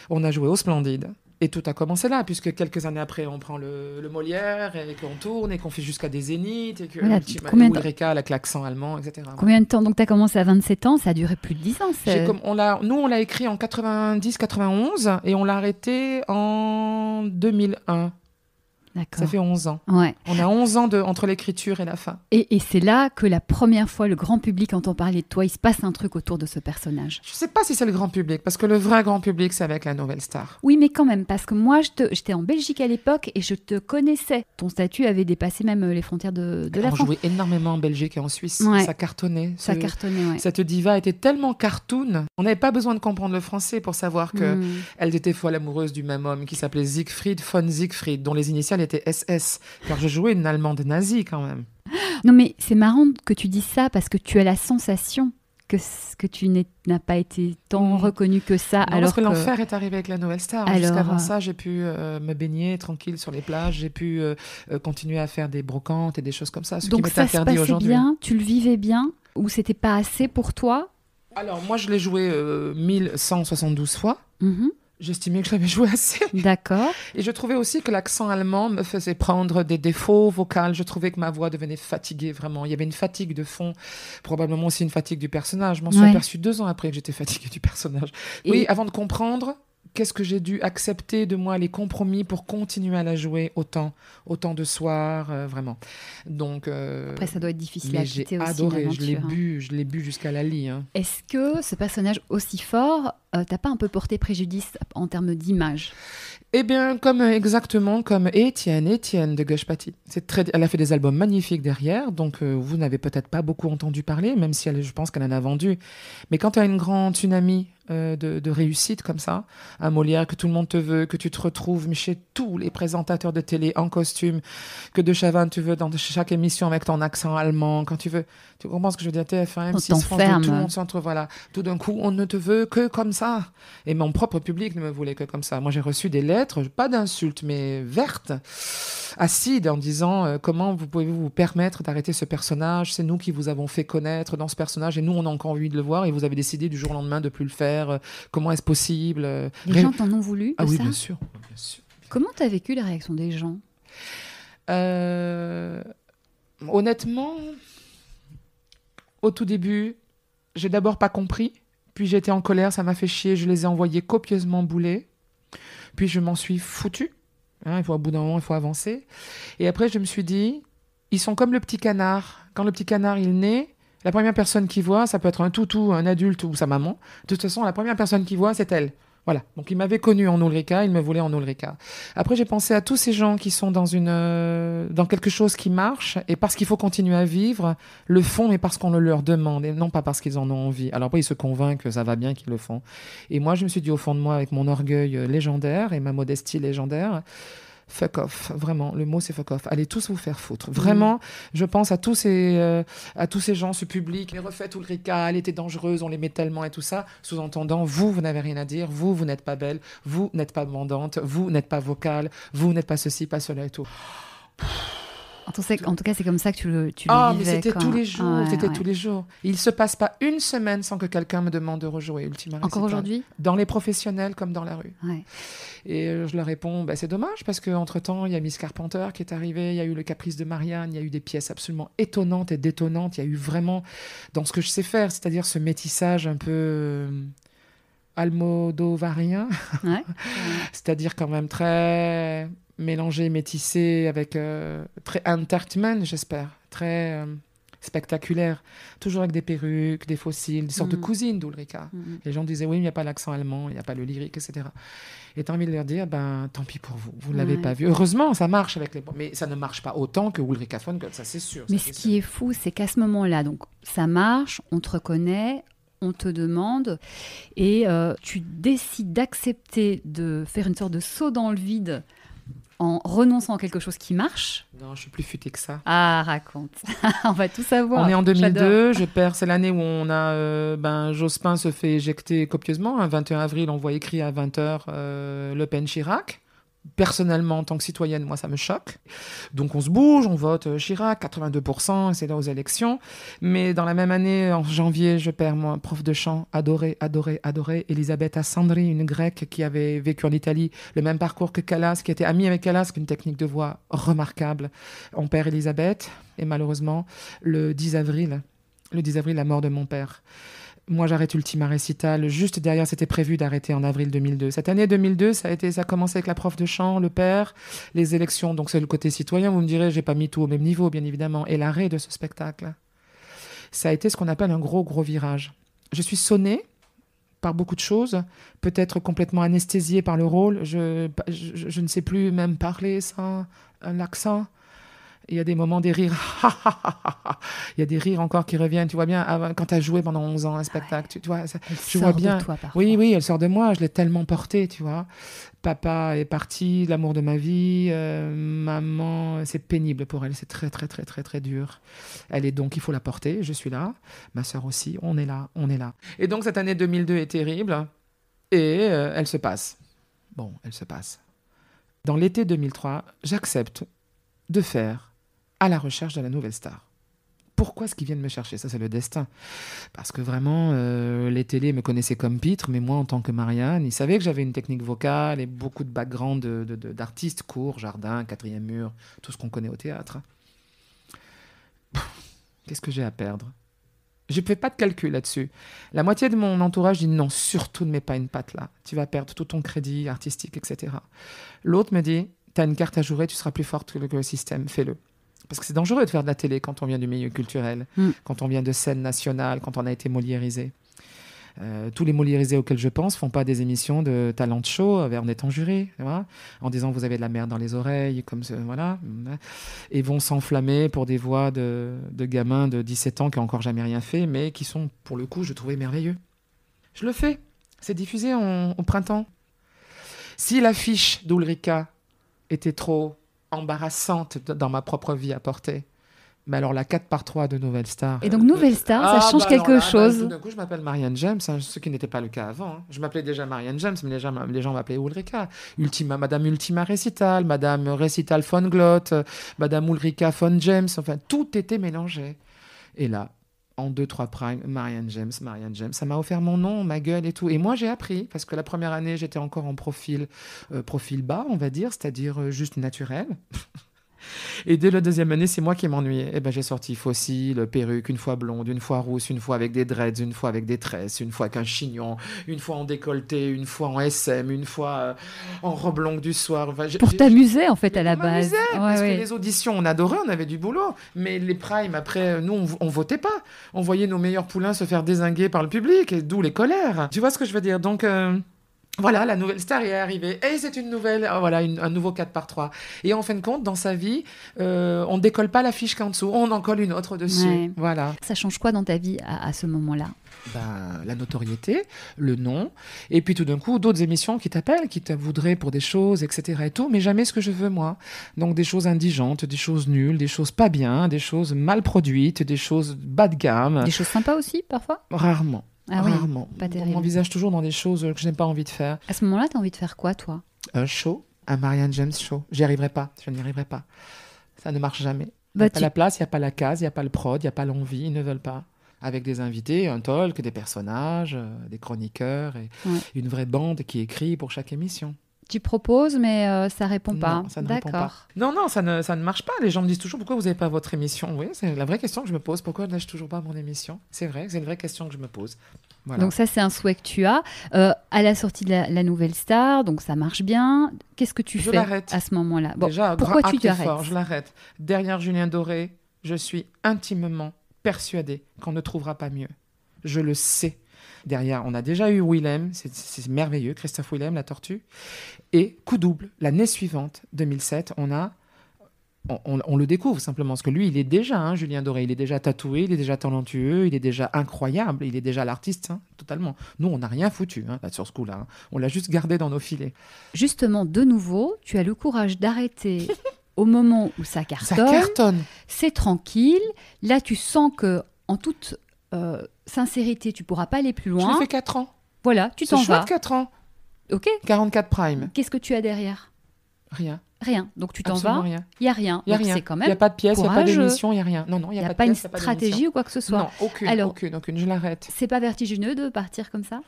On a joué au Splendide. Et tout a commencé là, puisque quelques années après, on prend le Molière, et qu'on tourne, et qu'on fait jusqu'à des zéniths, et que Ulrika, avec l'accent allemand, etc.
Combien de temps ? Donc, tu as commencé à 27 ans, ça a duré plus de 10 ans.
Nous, on l'a écrit en 90-91, et on l'a arrêté en 2001.
D'accord.
Ça fait 11 ans.
Ouais.
On a 11 ans entre l'écriture et la fin.
Et c'est là que la première fois, le grand public entend parler de toi. Il se passe un truc autour de ce personnage.
Je ne sais pas si c'est le grand public, parce que le vrai grand public, c'est avec la Nouvelle Star.
Oui, mais quand même, parce que moi, j'étais en Belgique à l'époque et je te connaissais. Ton statut avait dépassé même les frontières de la France.
On jouait énormément en Belgique et en Suisse.
Ouais.
Ça cartonnait.
Ouais.
Cette diva était tellement cartoon. On n'avait pas besoin de comprendre le français pour savoir qu'elle était folle amoureuse du même homme qui s'appelait Siegfried von Siegfried, dont les initiales étaient SS. Car je jouais une Allemande nazie quand même.
Non mais c'est marrant que tu dises ça parce que tu as la sensation que tu n'as pas été tant reconnue que ça.
Non, alors parce que l'enfer est arrivé avec la Nouvelle Star. Jusqu'avant ça, j'ai pu me baigner tranquille sur les plages. J'ai pu continuer à faire des brocantes et des choses comme ça.
Donc ça se passait bien, tu le vivais bien, ou c'était pas assez pour toi?
Alors moi, je l'ai joué 1172 fois. J'estimais que je l'avais joué assez.
D'accord.
Et je trouvais aussi que l'accent allemand me faisait prendre des défauts vocaux. Je trouvais que ma voix devenait fatiguée, vraiment. Il y avait une fatigue de fond, probablement aussi une fatigue du personnage. Je m'en suis aperçue 2 ans après que j'étais fatiguée du personnage. Oui, avant de comprendre qu'est-ce que j'ai dû accepter de moi, les compromis pour continuer à la jouer autant de soirs, vraiment. Donc,
après, ça doit être difficile à quitter aussi.
J'ai adoré, je l'ai bu jusqu'à la lie. Hein.
Est-ce que ce personnage aussi fort t'a pas un peu porté préjudice en termes d'image?
Eh bien, exactement comme Étienne de Gushpati. Elle a fait des albums magnifiques derrière, donc vous n'avez peut-être pas beaucoup entendu parler, même si je pense qu'elle en a vendu. Mais quand tu as une grande tsunami de réussite comme ça, un Molière que tout le monde te veut, que tu te retrouves chez tous les présentateurs de télé en costume, que de Chavannes tu veux dans chaque émission avec ton accent allemand, quand tu veux, tu comprends ce que je veux dire, TF1, M6, France 2, tout le monde s'entre, voilà. Tout d'un coup, on ne te veut que comme ça. Et mon propre public ne me voulait que comme ça. Moi, j'ai reçu des lettres, pas d'insultes, mais vertes, acides, en disant comment pouvez-vous vous permettre d'arrêter ce personnage? C'est nous qui vous avons fait connaître dans ce personnage et nous, on a encore envie de le voir et vous avez décidé du jour au lendemain de plus le faire. Comment est-ce possible?
Les gens t'en ont voulu de
oui,
ça?
bien sûr.
Comment tu as vécu la réaction des gens?
Honnêtement, au tout début, j'ai d'abord pas compris. Puis j'étais en colère, ça m'a fait chier. Je les ai envoyés copieusement bouler. Puis je m'en suis foutue. Hein, au bout d'un moment, il faut avancer. Et après, je me suis dit, ils sont comme le petit canard. Quand le petit canard, il naît, la première personne qu'il voit, ça peut être un toutou, un adulte ou sa maman. De toute façon, la première personne qu'il voit, c'est elle. Voilà. Donc, il m'avait connu en Ulrika, il me voulait en Ulrika. Après, j'ai pensé à tous ces gens qui sont dans quelque chose qui marche et parce qu'il faut continuer à vivre, le font, mais parce qu'on le leur demande et non pas parce qu'ils en ont envie. Alors après, ils se convainquent que ça va bien qu'ils le font. Et moi, je me suis dit au fond de moi, avec mon orgueil légendaire et ma modestie légendaire, fuck off, vraiment, le mot c'est fuck off. Allez tous vous faire foutre. Vraiment, je pense à tous ces gens, ce public, les refaites Ulrika, elle était dangereuse, on l'aimait tellement et tout ça, sous-entendant, vous n'avez rien à dire, vous n'êtes pas belle, vous n'êtes pas bandante, vous n'êtes pas vocale, vous n'êtes pas ceci, pas cela et tout.
En tout cas, c'est comme ça que tu le vivais.
Mais c'était tous les jours, tous les jours. Il ne se passe pas une semaine sans que quelqu'un me demande de rejouer Ultima Recital.
Encore aujourd'hui?
Dans les professionnels comme dans la rue.
Ouais.
Et je leur réponds, c'est dommage parce qu'entre-temps, il y a Miss Carpenter qui est arrivée, il y a eu le Caprice de Marianne, il y a eu des pièces absolument étonnantes et détonnantes. Il y a eu vraiment, dans ce que je sais faire, c'est-à-dire ce métissage un peu almodovarien, c'est-à-dire quand même très mélangé, métissé, avec très entertainment, j'espère, très spectaculaire, toujours avec des perruques, des fossiles, des sortes de cousines d'Ulrika. Les gens disaient, oui, mais il n'y a pas l'accent allemand, il n'y a pas le lyrique, etc. Et tu as envie de leur dire, tant pis pour vous, vous ne l'avez pas vu. Heureusement, ça marche avec les... Mais ça ne marche pas autant que Ulrika von Gott, ça c'est sûr.
Mais ce qui est fou, c'est qu'à ce moment-là, donc ça marche, on te reconnaît, on te demande, et tu décides d'accepter de faire une sorte de saut dans le vide en renonçant à quelque chose qui marche.
Non, je suis plus futée que ça.
Ah, raconte. On va tout savoir.
On est en 2002, c'est l'année où on a... Jospin se fait éjecter copieusement. Un 21 avril, on voit écrit à 20h Le Pen Chirac. Personnellement, en tant que citoyenne, moi, ça me choque. Donc, on se bouge, on vote Chirac, 82%, c'est là aux élections. Mais dans la même année, en janvier, je perds mon prof de chant, adorée, Elisabetta Sandri, une grecque qui avait vécu en Italie, le même parcours que Calas, qui était amie avec Calas, une technique de voix remarquable. On perd Elisabeth, et malheureusement, le 10 avril, la mort de mon père. Moi, j'arrête Ultima Recital. Juste derrière, c'était prévu d'arrêter en avril 2002. Cette année 2002, ça a commencé avec la prof de chant, le père, les élections. Donc, c'est le côté citoyen. Vous me direz, j'ai pas mis tout au même niveau, bien évidemment. Et l'arrêt de ce spectacle. Ça a été ce qu'on appelle un gros virage. Je suis sonnée par beaucoup de choses, peut-être complètement anesthésiée par le rôle. Je ne sais plus même parler sans l'accent. Il y a des moments des rires. Il y a des rires encore qui reviennent. Tu vois bien, quand tu as joué pendant 11 ans un spectacle, tu vois, je vois bien.
De toi, parfois.
Oui, elle sort de moi. Je l'ai tellement portée, tu vois. Papa est parti, l'amour de ma vie. Maman, c'est pénible pour elle. C'est très, très, très, très, très dur. Elle est donc, il faut la porter. Je suis là. Ma sœur aussi. On est là. Et donc, cette année 2002 est terrible. Et elle se passe. Bon, elle se passe. Dans l'été 2003, j'accepte de faire À la recherche de la nouvelle star. Pourquoi est-ce qu'ils viennent me chercher ? Ça, c'est le destin. Parce que vraiment, les télés me connaissaient comme Pitre, mais moi, en tant que Marianne, ils savaient que j'avais une technique vocale et beaucoup de background d'artistes, cours, jardin, quatrième mur, tout ce qu'on connaît au théâtre. Qu'est-ce que j'ai à perdre ? Je ne fais pas de calcul là-dessus. La moitié de mon entourage dit non, surtout ne mets pas une patte là. Tu vas perdre tout ton crédit artistique, etc. L'autre me dit, tu as une carte à jouer, tu seras plus forte que le système, fais-le. Parce que c'est dangereux de faire de la télé quand on vient du milieu culturel, quand on vient de scène nationale, quand on a été moliérisé. Tous les moliérisés auxquels je pense font pas des émissions de talent show en étant jurés, voilà, en disant vous avez de la merde dans les oreilles, comme voilà, et vont s'enflammer pour des voix de gamins de 17 ans qui n'ont encore jamais rien fait, mais qui sont, pour le coup, je trouvais merveilleux. Je le fais. C'est diffusé au printemps. Si l'affiche d'Ulrika était trop embarrassante dans ma propre vie à porter, mais alors la 4x3 de Nouvelle Star.
Et donc Nouvelle Star, ça change quelque chose.
Tout d'un coup, je m'appelle Marianne James, ce qui n'était pas le cas avant. Je m'appelais déjà Marianne James, mais les gens m'appelaient Ulrika. Madame Ultima Recital, Madame Recital von Glott, Madame Ulrika von James, enfin, tout était mélangé. Et là, en 2-3 prime, Marianne James, ça m'a offert mon nom, ma gueule et tout. Et moi, j'ai appris, parce que la première année, j'étais encore en profil bas, on va dire, c'est-à-dire juste naturel. Et dès la deuxième année, c'est moi qui m'ennuyais. Et ben, j'ai sorti fossile, perruque, une fois blonde, une fois rousse, une fois avec des dreads, une fois avec des tresses, une fois avec un chignon, une fois en décolleté, une fois en SM, une fois en robe longue du soir. Enfin,
pour t'amuser, en fait, à la base.
Parce que les auditions, on adorait, on avait du boulot. Mais les primes, après, nous, on votait pas. On voyait nos meilleurs poulains se faire dézinguer par le public, et d'où les colères. Tu vois ce que je veux dire ? Donc... Voilà, la nouvelle star est arrivée. Et c'est une nouvelle, un nouveau 4x3. Et en fin de compte, dans sa vie, on ne décolle pas la fiche qu'en dessous, on en colle une autre dessus.
Ouais.
Voilà.
Ça change quoi dans ta vie à ce moment-là ?
La notoriété, le nom, et puis tout d'un coup, d'autres émissions qui t'appellent, qui te voudraient pour des choses, etc. et tout, mais jamais ce que je veux, moi. Donc des choses indigentes, des choses nulles, des choses pas bien, des choses mal produites, des choses bas de gamme.
Des choses sympas aussi, parfois ?
Rarement.
Ah
Rarement.
Oui, pas terrible.
On m'envisage toujours dans des choses que je n'ai pas envie de faire.
À ce moment-là, tu as envie de faire quoi, toi ?
Un show, un Marianne James show. Je n'y arriverai pas. Ça ne marche jamais. Il n'y a pas la place, il n'y a pas la case, il n'y a pas le prod, il n'y a pas l'envie, ils ne veulent pas. Avec des invités, un talk, des personnages, des chroniqueurs, et une vraie bande qui écrit pour chaque émission.
Tu proposes, mais ça répond pas.
Non, ça ne répond pas. Non, ça ne marche pas. Les gens me disent toujours pourquoi vous n'avez pas votre émission. Oui, c'est la vraie question que je me pose. Pourquoi n'ai-je toujours pas mon émission ? C'est vrai, c'est une vraie question que je me pose. Voilà.
Donc ça, c'est un souhait que tu as. À la sortie de la nouvelle star, donc ça marche bien. Qu'est-ce que tu fais à ce moment-là ? Bon, déjà, pourquoi tu t'arrêtes ?
Je l'arrête. Derrière Julien Doré, je suis intimement persuadée qu'on ne trouvera pas mieux. Je le sais. Derrière, on a déjà eu Willem, c'est merveilleux, Christophe Willem, la tortue. Et coup double, l'année suivante, 2007, on le découvre simplement, parce que lui, il est déjà, Julien Doré, il est déjà tatoué, il est déjà talentueux, il est déjà incroyable, il est déjà l'artiste, totalement. Nous, on n'a rien foutu là, sur ce coup-là. On l'a juste gardé dans nos filets.
Justement, de nouveau, tu as le courage d'arrêter au moment où ça cartonne.
Ça cartonne.
C'est tranquille. Là, tu sens que, en toute sincérité, tu ne pourras pas aller plus loin.
Je l'ai fait 4 ans.
Voilà, tu t'en vas.
C'est chouette, 4 ans.
Ok.
44 prime.
Qu'est-ce que tu as derrière ?
Rien.
Rien. Donc tu t'en
Absolument
vas.
Rien.
Il n'y a rien.
Il n'y a
Donc
rien.
C'est quand même
il n'y a pas de pièce, il n'y a pas
courageux.
d'émission, il n'y a rien. Non, il n'y a pas de pièce,
une stratégie ou quoi que ce soit.
Non, aucune. Je l'arrête.
C'est pas vertigineux de partir comme ça ?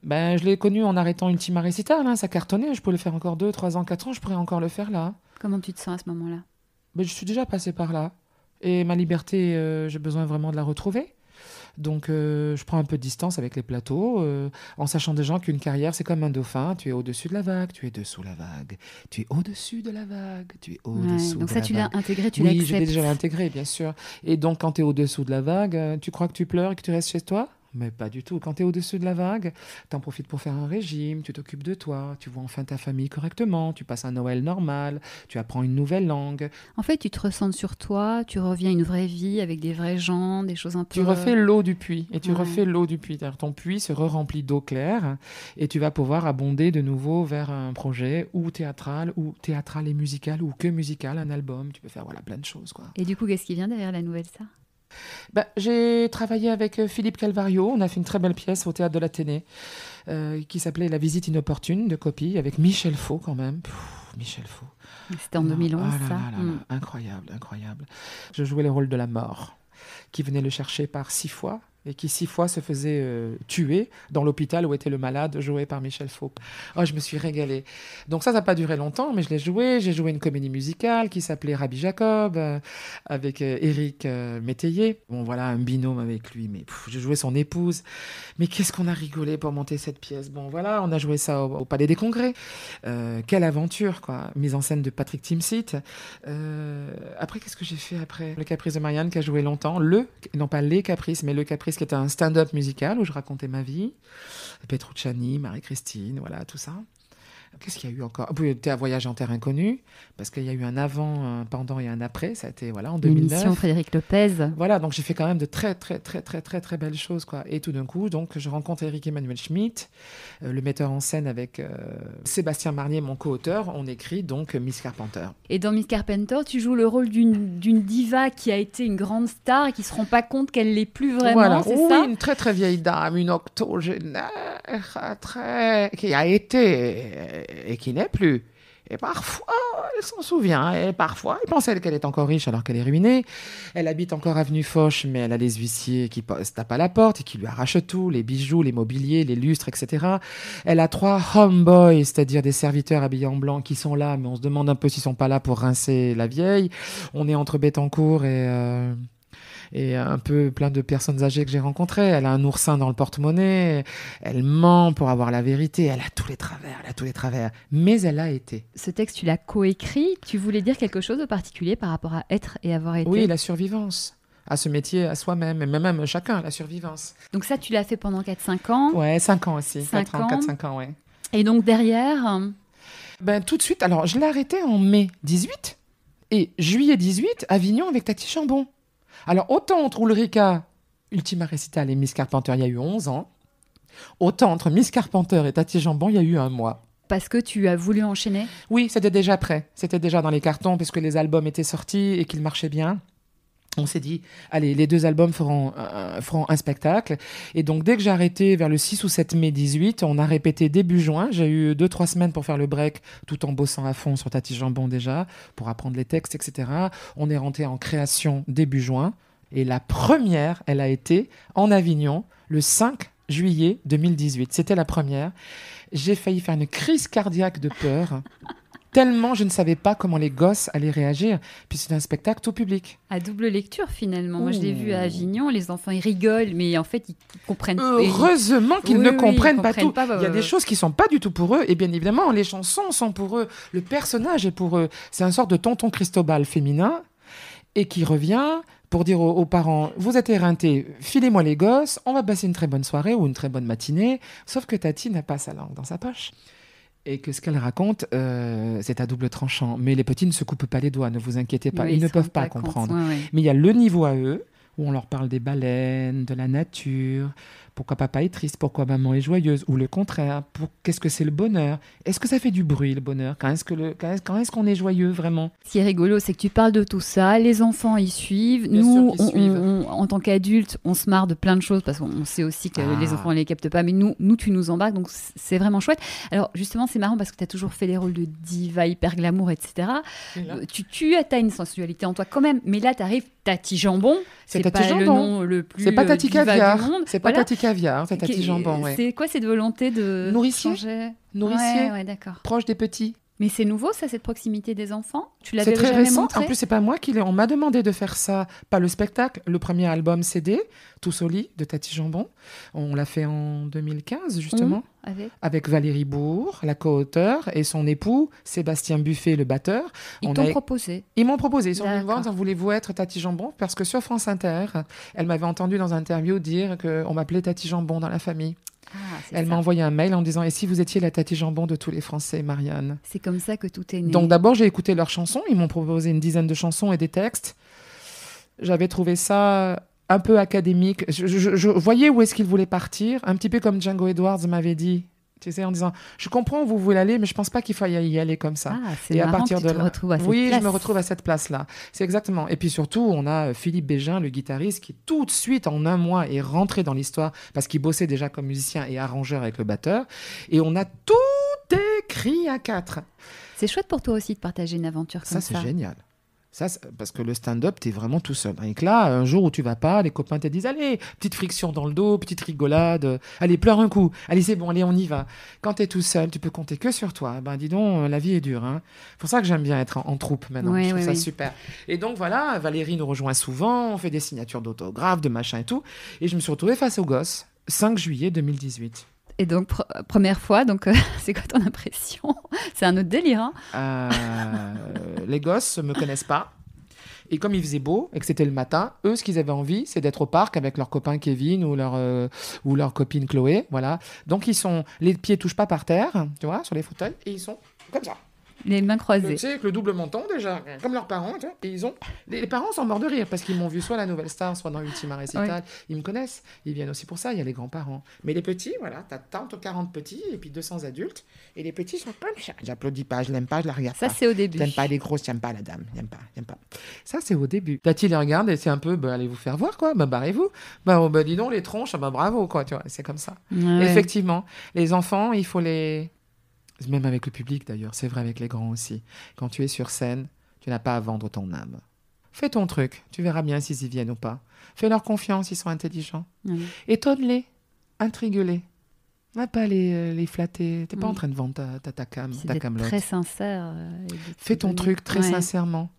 Je l'ai connu en arrêtant Ultima Recital. Ça cartonnait. Je peux le faire encore 2, 3 ans, 4 ans. Je pourrais encore le faire là.
Comment tu te sens à ce moment-là ?
Je suis déjà passée par là. Et ma liberté, j'ai besoin vraiment de la retrouver. Donc, je prends un peu de distance avec les plateaux, en sachant déjà qu'une carrière, c'est comme un dauphin. Tu es au-dessus de la vague, tu es dessous la vague. Tu es au-dessus de la vague, tu es au-dessous de la vague.
Donc ça, tu l'as intégré, tu l'acceptes.
Oui, je l'ai déjà intégré, bien sûr. Et donc, quand tu es au-dessous de la vague, tu crois que tu pleures et que tu restes chez toi ? Mais pas du tout. Quand tu es au-dessus de la vague, tu en profites pour faire un régime, tu t'occupes de toi, tu vois enfin ta famille correctement, tu passes un Noël normal, tu apprends une nouvelle langue.
En fait, tu te recentres sur toi, tu reviens à une vraie vie avec des vrais gens, des choses un peu...
Tu refais l'eau du puits et tu refais l'eau du puits. C'est-à-dire ton puits se re-remplit d'eau claire et tu vas pouvoir abonder de nouveau vers un projet ou théâtral et musical ou que musical, un album. Tu peux faire plein de choses, quoi.
Et du coup, qu'est-ce qui vient derrière la Nouvelle Star ?
J'ai travaillé avec Philippe Calvario. On a fait une très belle pièce au Théâtre de l'Athénée qui s'appelait La visite inopportune de Copy avec Michel Faux quand même. Michel Faux.
C'était en 2011, ça.
Incroyable, incroyable. Je jouais le rôle de la mort qui venait le chercher par 6 fois et qui 6 fois se faisait tuer dans l'hôpital où était le malade, joué par Michel Faux. Oh, je me suis régalée. Donc ça n'a pas duré longtemps, mais je l'ai joué. J'ai joué une comédie musicale qui s'appelait Rabbi Jacob, avec Éric Métayer. Bon, voilà, un binôme avec lui, mais j'ai joué son épouse. Mais qu'est-ce qu'on a rigolé pour monter cette pièce. Bon, voilà, on a joué ça au Palais des Congrès. Quelle aventure, quoi. Mise en scène de Patrick Timsit. Après, qu'est-ce que j'ai fait après ? Le Caprice de Marianne, qui a joué longtemps. Non pas les Caprices, mais le Caprice, qui était un stand-up musical où je racontais ma vie. Petrucciani, Marie-Christine, voilà, tout ça. Qu'est-ce qu'il y a eu encore ? C'était un voyage en terre inconnue, parce qu'il y a eu un avant, un pendant et un après. Ça a été en 2009.
L'émission Frédéric Lopez.
Voilà, donc j'ai fait quand même de très, très, très, très, très, très belles choses, quoi. Et tout d'un coup, donc, je rencontre Éric Emmanuel Schmitt, le metteur en scène avec Sébastien Marnier, mon co-auteur. On écrit donc Miss Carpenter.
Et dans Miss Carpenter, tu joues le rôle d'une diva qui a été une grande star et qui ne se rend pas compte qu'elle ne l'est plus vraiment, c'est ça ?
Oui, une très, très vieille dame, une octogénaire, qui a été et qui n'est plus. Et parfois, elle s'en souvient. Et parfois, elle pense qu'elle est encore riche alors qu'elle est ruinée. Elle habite encore avenue Foch, mais elle a les huissiers qui tapent à la porte et qui lui arrachent tout, les bijoux, les mobiliers, les lustres, etc. Elle a 3 homeboys, c'est-à-dire des serviteurs habillés en blanc qui sont là, mais on se demande un peu s'ils sont pas là pour rincer la vieille. On est entre Bettencourt et un peu plein de personnes âgées que j'ai rencontrées. Elle a un oursin dans le porte-monnaie, elle ment pour avoir la vérité, elle a tous les travers, mais elle a été.
Ce texte, tu l'as coécrit, tu voulais dire quelque chose de particulier par rapport à être et avoir été ?
Oui, la survivance, à ce métier, à soi-même, et même chacun, la survivance.
Donc ça, tu l'as fait pendant 4-5 ans ?
Ouais, 5 ans aussi,
4-5
ans, ouais.
Et donc derrière
tout de suite, alors je l'ai arrêté en mai 18, et juillet 18, Avignon avec Tati Chambon. Alors, autant entre Ulrika, Ultima Recital et Miss Carpenter, il y a eu 11 ans. Autant entre Miss Carpenter et Tati Chambon, il y a eu 1 mois.
Parce que tu as voulu enchaîner ?
Oui, c'était déjà prêt. C'était déjà dans les cartons, puisque les albums étaient sortis et qu'ils marchaient bien. On s'est dit, allez, les 2 albums feront un spectacle. Et donc, dès que j'ai arrêté, vers le 6 ou 7 mai 18, on a répété début juin. J'ai eu 2-3 semaines pour faire le break, tout en bossant à fond sur Tati Jambon déjà, pour apprendre les textes, etc. On est rentré en création début juin. Et la première, elle a été en Avignon, le 5 juillet 2018. C'était la première. J'ai failli faire une crise cardiaque de peur. Tellement je ne savais pas comment les gosses allaient réagir. Puis c'est un spectacle tout public.
À double lecture, finalement. Moi, je l'ai vu à Avignon. Les enfants, ils rigolent, mais en fait, ils comprennent pas.
Heureusement qu'ils ne comprennent pas tout.
Il
y a des choses qui ne sont pas du tout pour eux. Et bien évidemment, les chansons sont pour eux. Le personnage est pour eux. C'est un sort de tonton Cristobal féminin et qui revient pour dire aux parents, vous êtes éreintés, filez-moi les gosses, on va passer une très bonne soirée ou une très bonne matinée. Sauf que Tati n'a pas sa langue dans sa poche. Et que ce qu'elle raconte, c'est à double tranchant. Mais les petits ne se coupent pas les doigts, ne vous inquiétez pas.
Oui,
ils ne peuvent pas comprendre.
Ouais.
Mais il y a le niveau à eux, où on leur parle des baleines, de la nature, pourquoi papa est triste, pourquoi maman est joyeuse, ou le contraire, qu'est-ce que c'est le bonheur ? Est-ce que ça fait du bruit, le bonheur ? Quand est-ce qu'on est joyeux, vraiment ?
Ce qui est rigolo, c'est que tu parles de tout ça, les enfants y suivent,
Bien
nous,
sûr qu'ils suivent.
en tant qu'adultes, on se marre de plein de choses, parce qu'on sait aussi que les enfants ne les captent pas, mais nous, tu nous embarques, donc c'est vraiment chouette. Alors justement, c'est marrant, parce que tu as toujours fait des rôles de diva, hyper glamour, etc. Tu as une sensualité en toi quand même, mais là, tu arrives, Tati Jambon, c'est
Tati
pas
Jambon.
Le nom le plus
c'est pas Tati
diva
Caviar.
du monde.
C'est pas Tati Caviar, c'est Tati Jambon. Ouais.
C'est quoi cette volonté de
Nourricier.
changer
Nourricier,
ouais, d'accord.
proche des petits.
Mais c'est nouveau, ça, cette proximité des enfants? Tu
C'est
l'avais
très
jamais
récent.
montré?
En plus, c'est pas moi qui l'ai. On m'a demandé de faire ça, pas le spectacle, le premier album CD, Tous au lit, de Tati Jambon. On l'a fait en 2015, justement, avec Valérie Bourg, la co-auteure, et son époux, Sébastien Buffet, le batteur.
Ils t'ont proposé?
Ils m'ont proposé. Ils sont venus me voir en disant, voulez-vous être Tati Jambon? Parce que sur France Inter, elle m'avait entendu dans une interview dire qu'on m'appelait Tati Jambon dans la famille. Elle m'a envoyé un mail en disant « Et si vous étiez la Tati Jambon de tous les Français, Marianne ?»
C'est comme ça que tout est né.
Donc d'abord, j'ai écouté leurs chansons. Ils m'ont proposé une dizaine de chansons et des textes. J'avais trouvé ça un peu académique. Je voyais où est-ce qu'ils voulaient partir. Un petit peu comme Django Edwards m'avait dit. Tu sais, en disant « Je comprends où vous voulez aller, mais je ne pense pas qu'il faille y aller comme ça. »
C'est marrant que tu te retrouves à cette place.
Oui, je me retrouve à cette place-là. C'est exactement. Et puis surtout, on a Philippe Bégin, le guitariste, qui tout de suite, en un mois, est rentré dans l'histoire parce qu'il bossait déjà comme musicien et arrangeur avec le batteur. Et on a tout écrit à 4.
C'est chouette pour toi aussi de partager une aventure comme ça.
Ça, c'est génial. Ça, parce que le stand-up, t'es vraiment tout seul. Et que là, un jour où tu vas pas, les copains te disent « Allez, petite friction dans le dos, petite rigolade. Allez, pleure un coup. Allez, c'est bon, allez, on y va. » Quand t'es tout seul, tu peux compter que sur toi. Ben, dis donc, la vie est dure. Hein. C'est pour ça que j'aime bien être en troupe maintenant. Je trouve ça super. Et donc, voilà, Valérie nous rejoint souvent. On fait des signatures d'autographes, de machin et tout. Et je me suis retrouvée face aux gosses, 5 juillet 2018.
Et donc, première fois, donc c'est quoi ton impression? C'est un autre délire, hein?
Les gosses ne me connaissent pas. Et comme il faisait beau et que c'était le matin, eux, ce qu'ils avaient envie, c'est d'être au parc avec leur copain Kevin ou leur copine Chloé. Voilà. Donc, les pieds ne touchent pas par terre, tu vois, sur les fauteuils, et ils sont comme ça.
Les mains croisées.
Tu sais, avec le double menton déjà, comme leurs parents. Tu vois, et les parents sont morts de rire parce qu'ils m'ont vu soit la Nouvelle Star, soit dans Ultima Récital. Ils me connaissent. Ils viennent aussi pour ça. Il y a les grands-parents. Mais les petits, voilà, t'as tant 40 petits et puis 200 adultes. Et les petits sont comme ça. J'applaudis pas, je l'aime pas, je la regarde pas.
Ça, c'est au début.
J'aime pas les grosses, j'aime pas la dame. J'aime pas. Ça, c'est au début. Tati les regarde et c'est un peu, allez vous faire voir, quoi. Barrez-vous. Dis donc, les tronches, bravo, quoi. Tu vois, c'est comme ça. Ouais. Effectivement, les enfants, il faut les... Même avec le public d'ailleurs, c'est vrai avec les grands aussi. Quand tu es sur scène, tu n'as pas à vendre ton âme. Fais ton truc, tu verras bien s'ils y viennent ou pas. Fais-leur confiance, ils sont intelligents. Étonne-les, intrigue-les. Va pas les flatter. T'es pas en train de vendre ta camelote.
Très sincère.
Fais ton truc très sincèrement.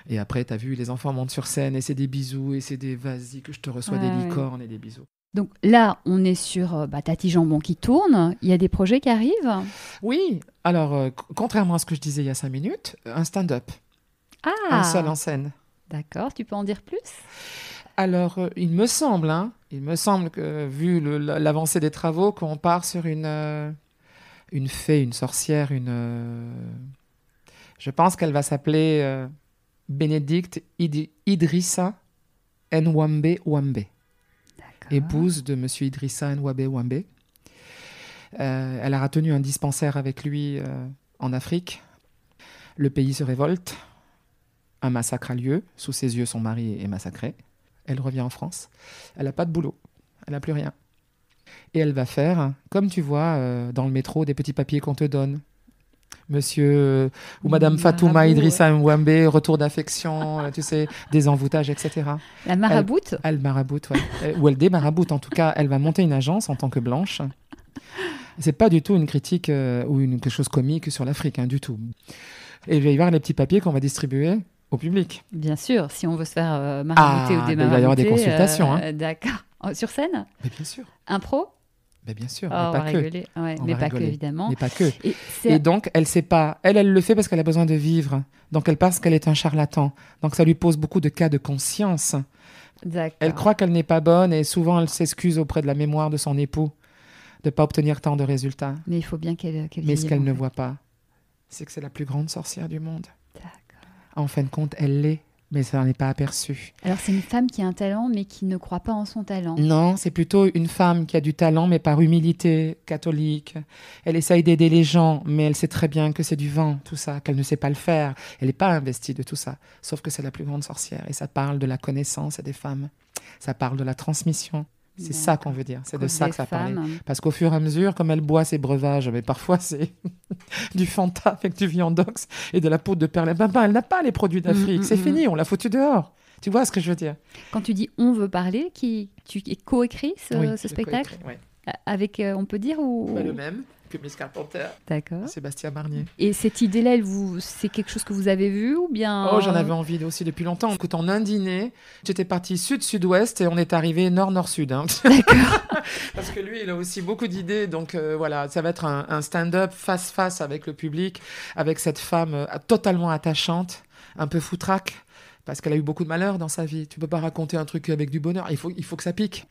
Et après, t'as vu, les enfants montent sur scène et c'est des bisous et c'est des vas-y que je te reçois des licornes et des bisous.
Donc là, on est sur Tati Jambon qui tourne. Il y a des projets qui arrivent?
Oui. Alors, contrairement à ce que je disais il y a 5 minutes, un stand-up. Un seul en scène.
D'accord. Tu peux en dire plus?
Alors, il me semble que, vu l'avancée des travaux, qu'on part sur une fée, une sorcière, je pense qu'elle va s'appeler Bénédicte Idrissa Nwambe Wambe. Épouse de M. Idrissa Nwambe Wambe. Elle a tenu un dispensaire avec lui en Afrique. Le pays se révolte. Un massacre a lieu. Sous ses yeux, son mari est massacré. Elle revient en France. Elle n'a pas de boulot. Elle n'a plus rien. Et elle va faire, comme tu vois, dans le métro, des petits papiers qu'on te donne. Monsieur ou Madame Fatouma Idrissa Nwambe, retour d'affection, tu sais, des envoûtages, etc.
La maraboute?
Elle maraboute, ouais. Ou elle démaraboute, en tout cas. Elle va monter une agence en tant que blanche. C'est pas du tout une critique ou quelque chose comique sur l'Afrique, du tout. Et il va y avoir les petits papiers qu'on va distribuer au public.
Bien sûr, si on veut se faire marabouter ou démarabouter.
Il va y avoir des consultations.
D'accord. Sur scène?
Mais bien sûr.
Impro?
Mais bien sûr,
on va rigoler. Ouais, mais pas que, évidemment.
Mais pas que. Et donc, elle sait pas. Elle le fait parce qu'elle a besoin de vivre. Donc, elle pense qu'elle est un charlatan. Donc, ça lui pose beaucoup de cas de conscience.
D'accord.
Elle croit qu'elle n'est pas bonne et souvent, elle s'excuse auprès de la mémoire de son époux de ne pas obtenir tant de résultats.
Mais il faut bien qu'elle
Mais ce qu'elle ne voit pas, c'est que c'est la plus grande sorcière du monde.
D'accord.
En fin de compte, elle l'est. Mais ça n'en est pas aperçu.
Alors, c'est une femme qui a un talent, mais qui ne croit pas en son talent.
Non, c'est plutôt une femme qui a du talent, mais par humilité catholique. Elle essaye d'aider les gens, mais elle sait très bien que c'est du vent, tout ça, qu'elle ne sait pas le faire. Elle n'est pas investie de tout ça, sauf que c'est la plus grande sorcière. Et ça parle de la connaissance des femmes. Ça parle de la transmission. C'est ça qu'on veut dire. C'est de ça que ça parle. Parce qu'au fur et à mesure, comme elle boit ses breuvages, mais parfois c'est du Fanta avec du Viandox et de la poudre de perlimpinpin. Elle n'a pas les produits d'Afrique. C'est fini, on l'a foutu dehors. Tu vois ce que je veux dire?
Quand tu dis « on veut parler », tu coécris ce spectacle?
Oui.
avec, on peut dire ou...
Le même que Miss Carpenter.
D'accord.
Sébastien Marnier.
Et cette idée-là, c'est quelque chose que vous avez vu ou bien...
Oh, j'en avais envie aussi depuis longtemps. Écoute, en un dîner, j'étais partie sud-sud-ouest et on est arrivé nord-nord-sud. Hein.
D'accord.
Parce que lui, il a aussi beaucoup d'idées. Donc voilà, ça va être un stand-up face-face avec le public, avec cette femme totalement attachante, un peu foutraque, parce qu'elle a eu beaucoup de malheur dans sa vie. Tu peux pas raconter un truc avec du bonheur. Il faut que ça pique.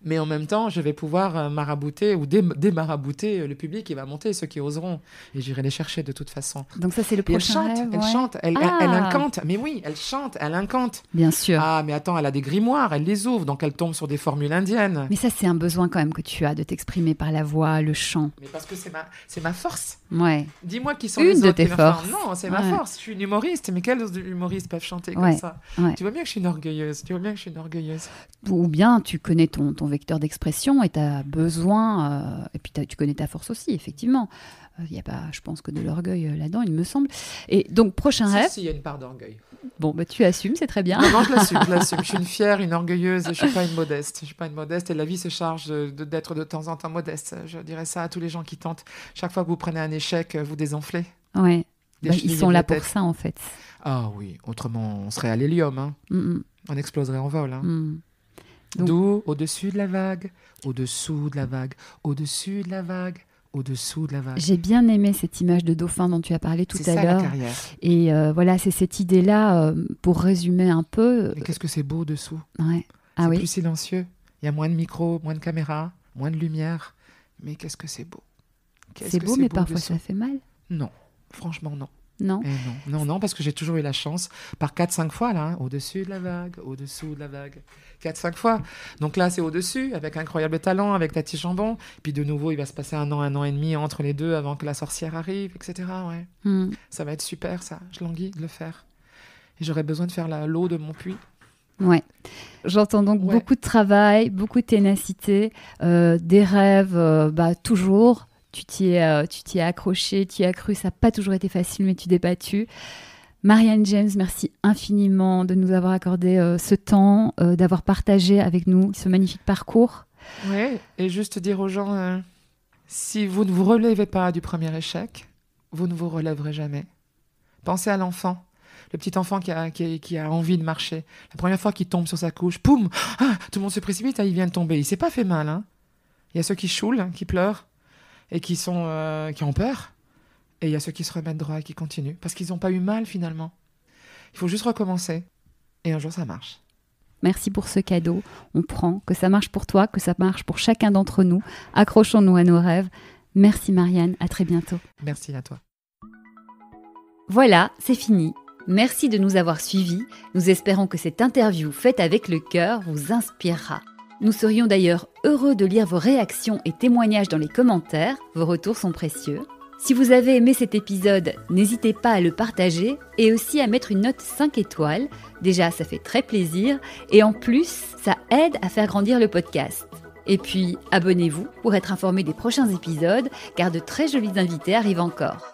Mais en même temps, je vais pouvoir marabouter ou démarabouter le public qui va monter, ceux qui oseront. Et j'irai les chercher de toute façon.
Donc ça, c'est le prochain rêve.
Elle chante, elle incante. Mais oui, elle chante, elle incante.
Bien sûr.
Ah, mais attends, elle a des grimoires, elle les ouvre, donc elle tombe sur des formules indiennes.
Mais ça, c'est un besoin quand même que tu as de t'exprimer par la voix, le chant.
Mais parce que c'est ma force.
Ouais.
Dis-moi qui sont
une
les
de
autres
tes forces.
Non, c'est ma force. Je suis une humoriste, mais quels humoristes peuvent chanter comme ça? Tu vois bien que je suis une orgueilleuse. Ou
bien tu connais ton vecteur d'expression et tu as besoin, et puis tu connais ta force aussi, effectivement. Il n'y a pas, je pense, que de l'orgueil là-dedans, il me semble. Et donc, prochain rêve...
Si, il y a une part d'orgueil.
Bon, bah, tu assumes, c'est très bien.
Non, je l'assume. Je suis une fière, une orgueilleuse, je ne suis pas une modeste. Et la vie se charge d'être de temps en temps modeste. Je dirais ça à tous les gens qui tentent. Chaque fois que vous prenez un échec, vous désenflez.
Ouais. Ils sont là pour ça, en fait.
Ah oui, autrement, on serait à l'hélium. Hein. On exploserait en vol. Hein.
Donc...
D'où, au-dessus de la vague, au-dessous de la vague, au-dessus de la vague, au-dessous de la vague.
J'ai bien aimé cette image de dauphin dont tu as parlé tout à l'heure.
C'est ça la carrière.
Et voilà, c'est cette idée-là, pour résumer un peu...
Mais qu'est-ce que c'est beau dessous.
Ouais.
C'est plus silencieux. Il y a moins de micros, moins de caméras, moins de lumière. Mais qu'est-ce que c'est beau.
C'est beau, mais parfois ça fait mal.
Non, franchement non.
Non.
Non, parce que j'ai toujours eu la chance, par 4-5 fois, là, au-dessus de la vague, au-dessous de la vague. 4-5 fois. Donc là, c'est au-dessus, avec incroyable talent, avec Tati Chambon. Puis de nouveau, il va se passer un an et demi entre les deux avant que la sorcière arrive, etc. Ouais. Ça va être super, ça. Je languis de le faire. Et j'aurais besoin de faire l'eau de mon puits.
Ouais. J'entends donc beaucoup de travail, beaucoup de ténacité, des rêves, toujours. Tu t'y es accroché, tu y as cru, ça n'a pas toujours été facile, mais tu t'es battu. Marianne James, merci infiniment de nous avoir accordé ce temps, d'avoir partagé avec nous ce magnifique parcours.
Oui, et juste dire aux gens, si vous ne vous relevez pas du premier échec, vous ne vous relèverez jamais. Pensez à l'enfant, le petit enfant qui a envie de marcher. La première fois qu'il tombe sur sa couche, poum, tout le monde se précipite, il vient de tomber. Il ne s'est pas fait mal. Hein. Il y a ceux qui choulent, qui pleurent, et qui ont peur. Et il y a ceux qui se remettent droit et qui continuent. Parce qu'ils n'ont pas eu mal, finalement. Il faut juste recommencer. Et un jour, ça marche.
Merci pour ce cadeau. On prend, que ça marche pour toi, que ça marche pour chacun d'entre nous. Accrochons-nous à nos rêves. Merci Marianne, à très bientôt.
Merci à toi.
Voilà, c'est fini. Merci de nous avoir suivis. Nous espérons que cette interview faite avec le cœur vous inspirera. Nous serions d'ailleurs heureux de lire vos réactions et témoignages dans les commentaires. Vos retours sont précieux. Si vous avez aimé cet épisode, n'hésitez pas à le partager et aussi à mettre une note 5 étoiles. Déjà, ça fait très plaisir et en plus, ça aide à faire grandir le podcast. Et puis, abonnez-vous pour être informé des prochains épisodes car de très jolis invités arrivent encore.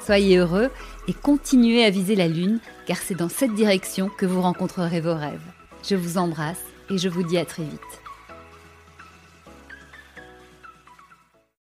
Soyez heureux et continuez à viser la lune car c'est dans cette direction que vous rencontrerez vos rêves. Je vous embrasse et je vous dis à très vite.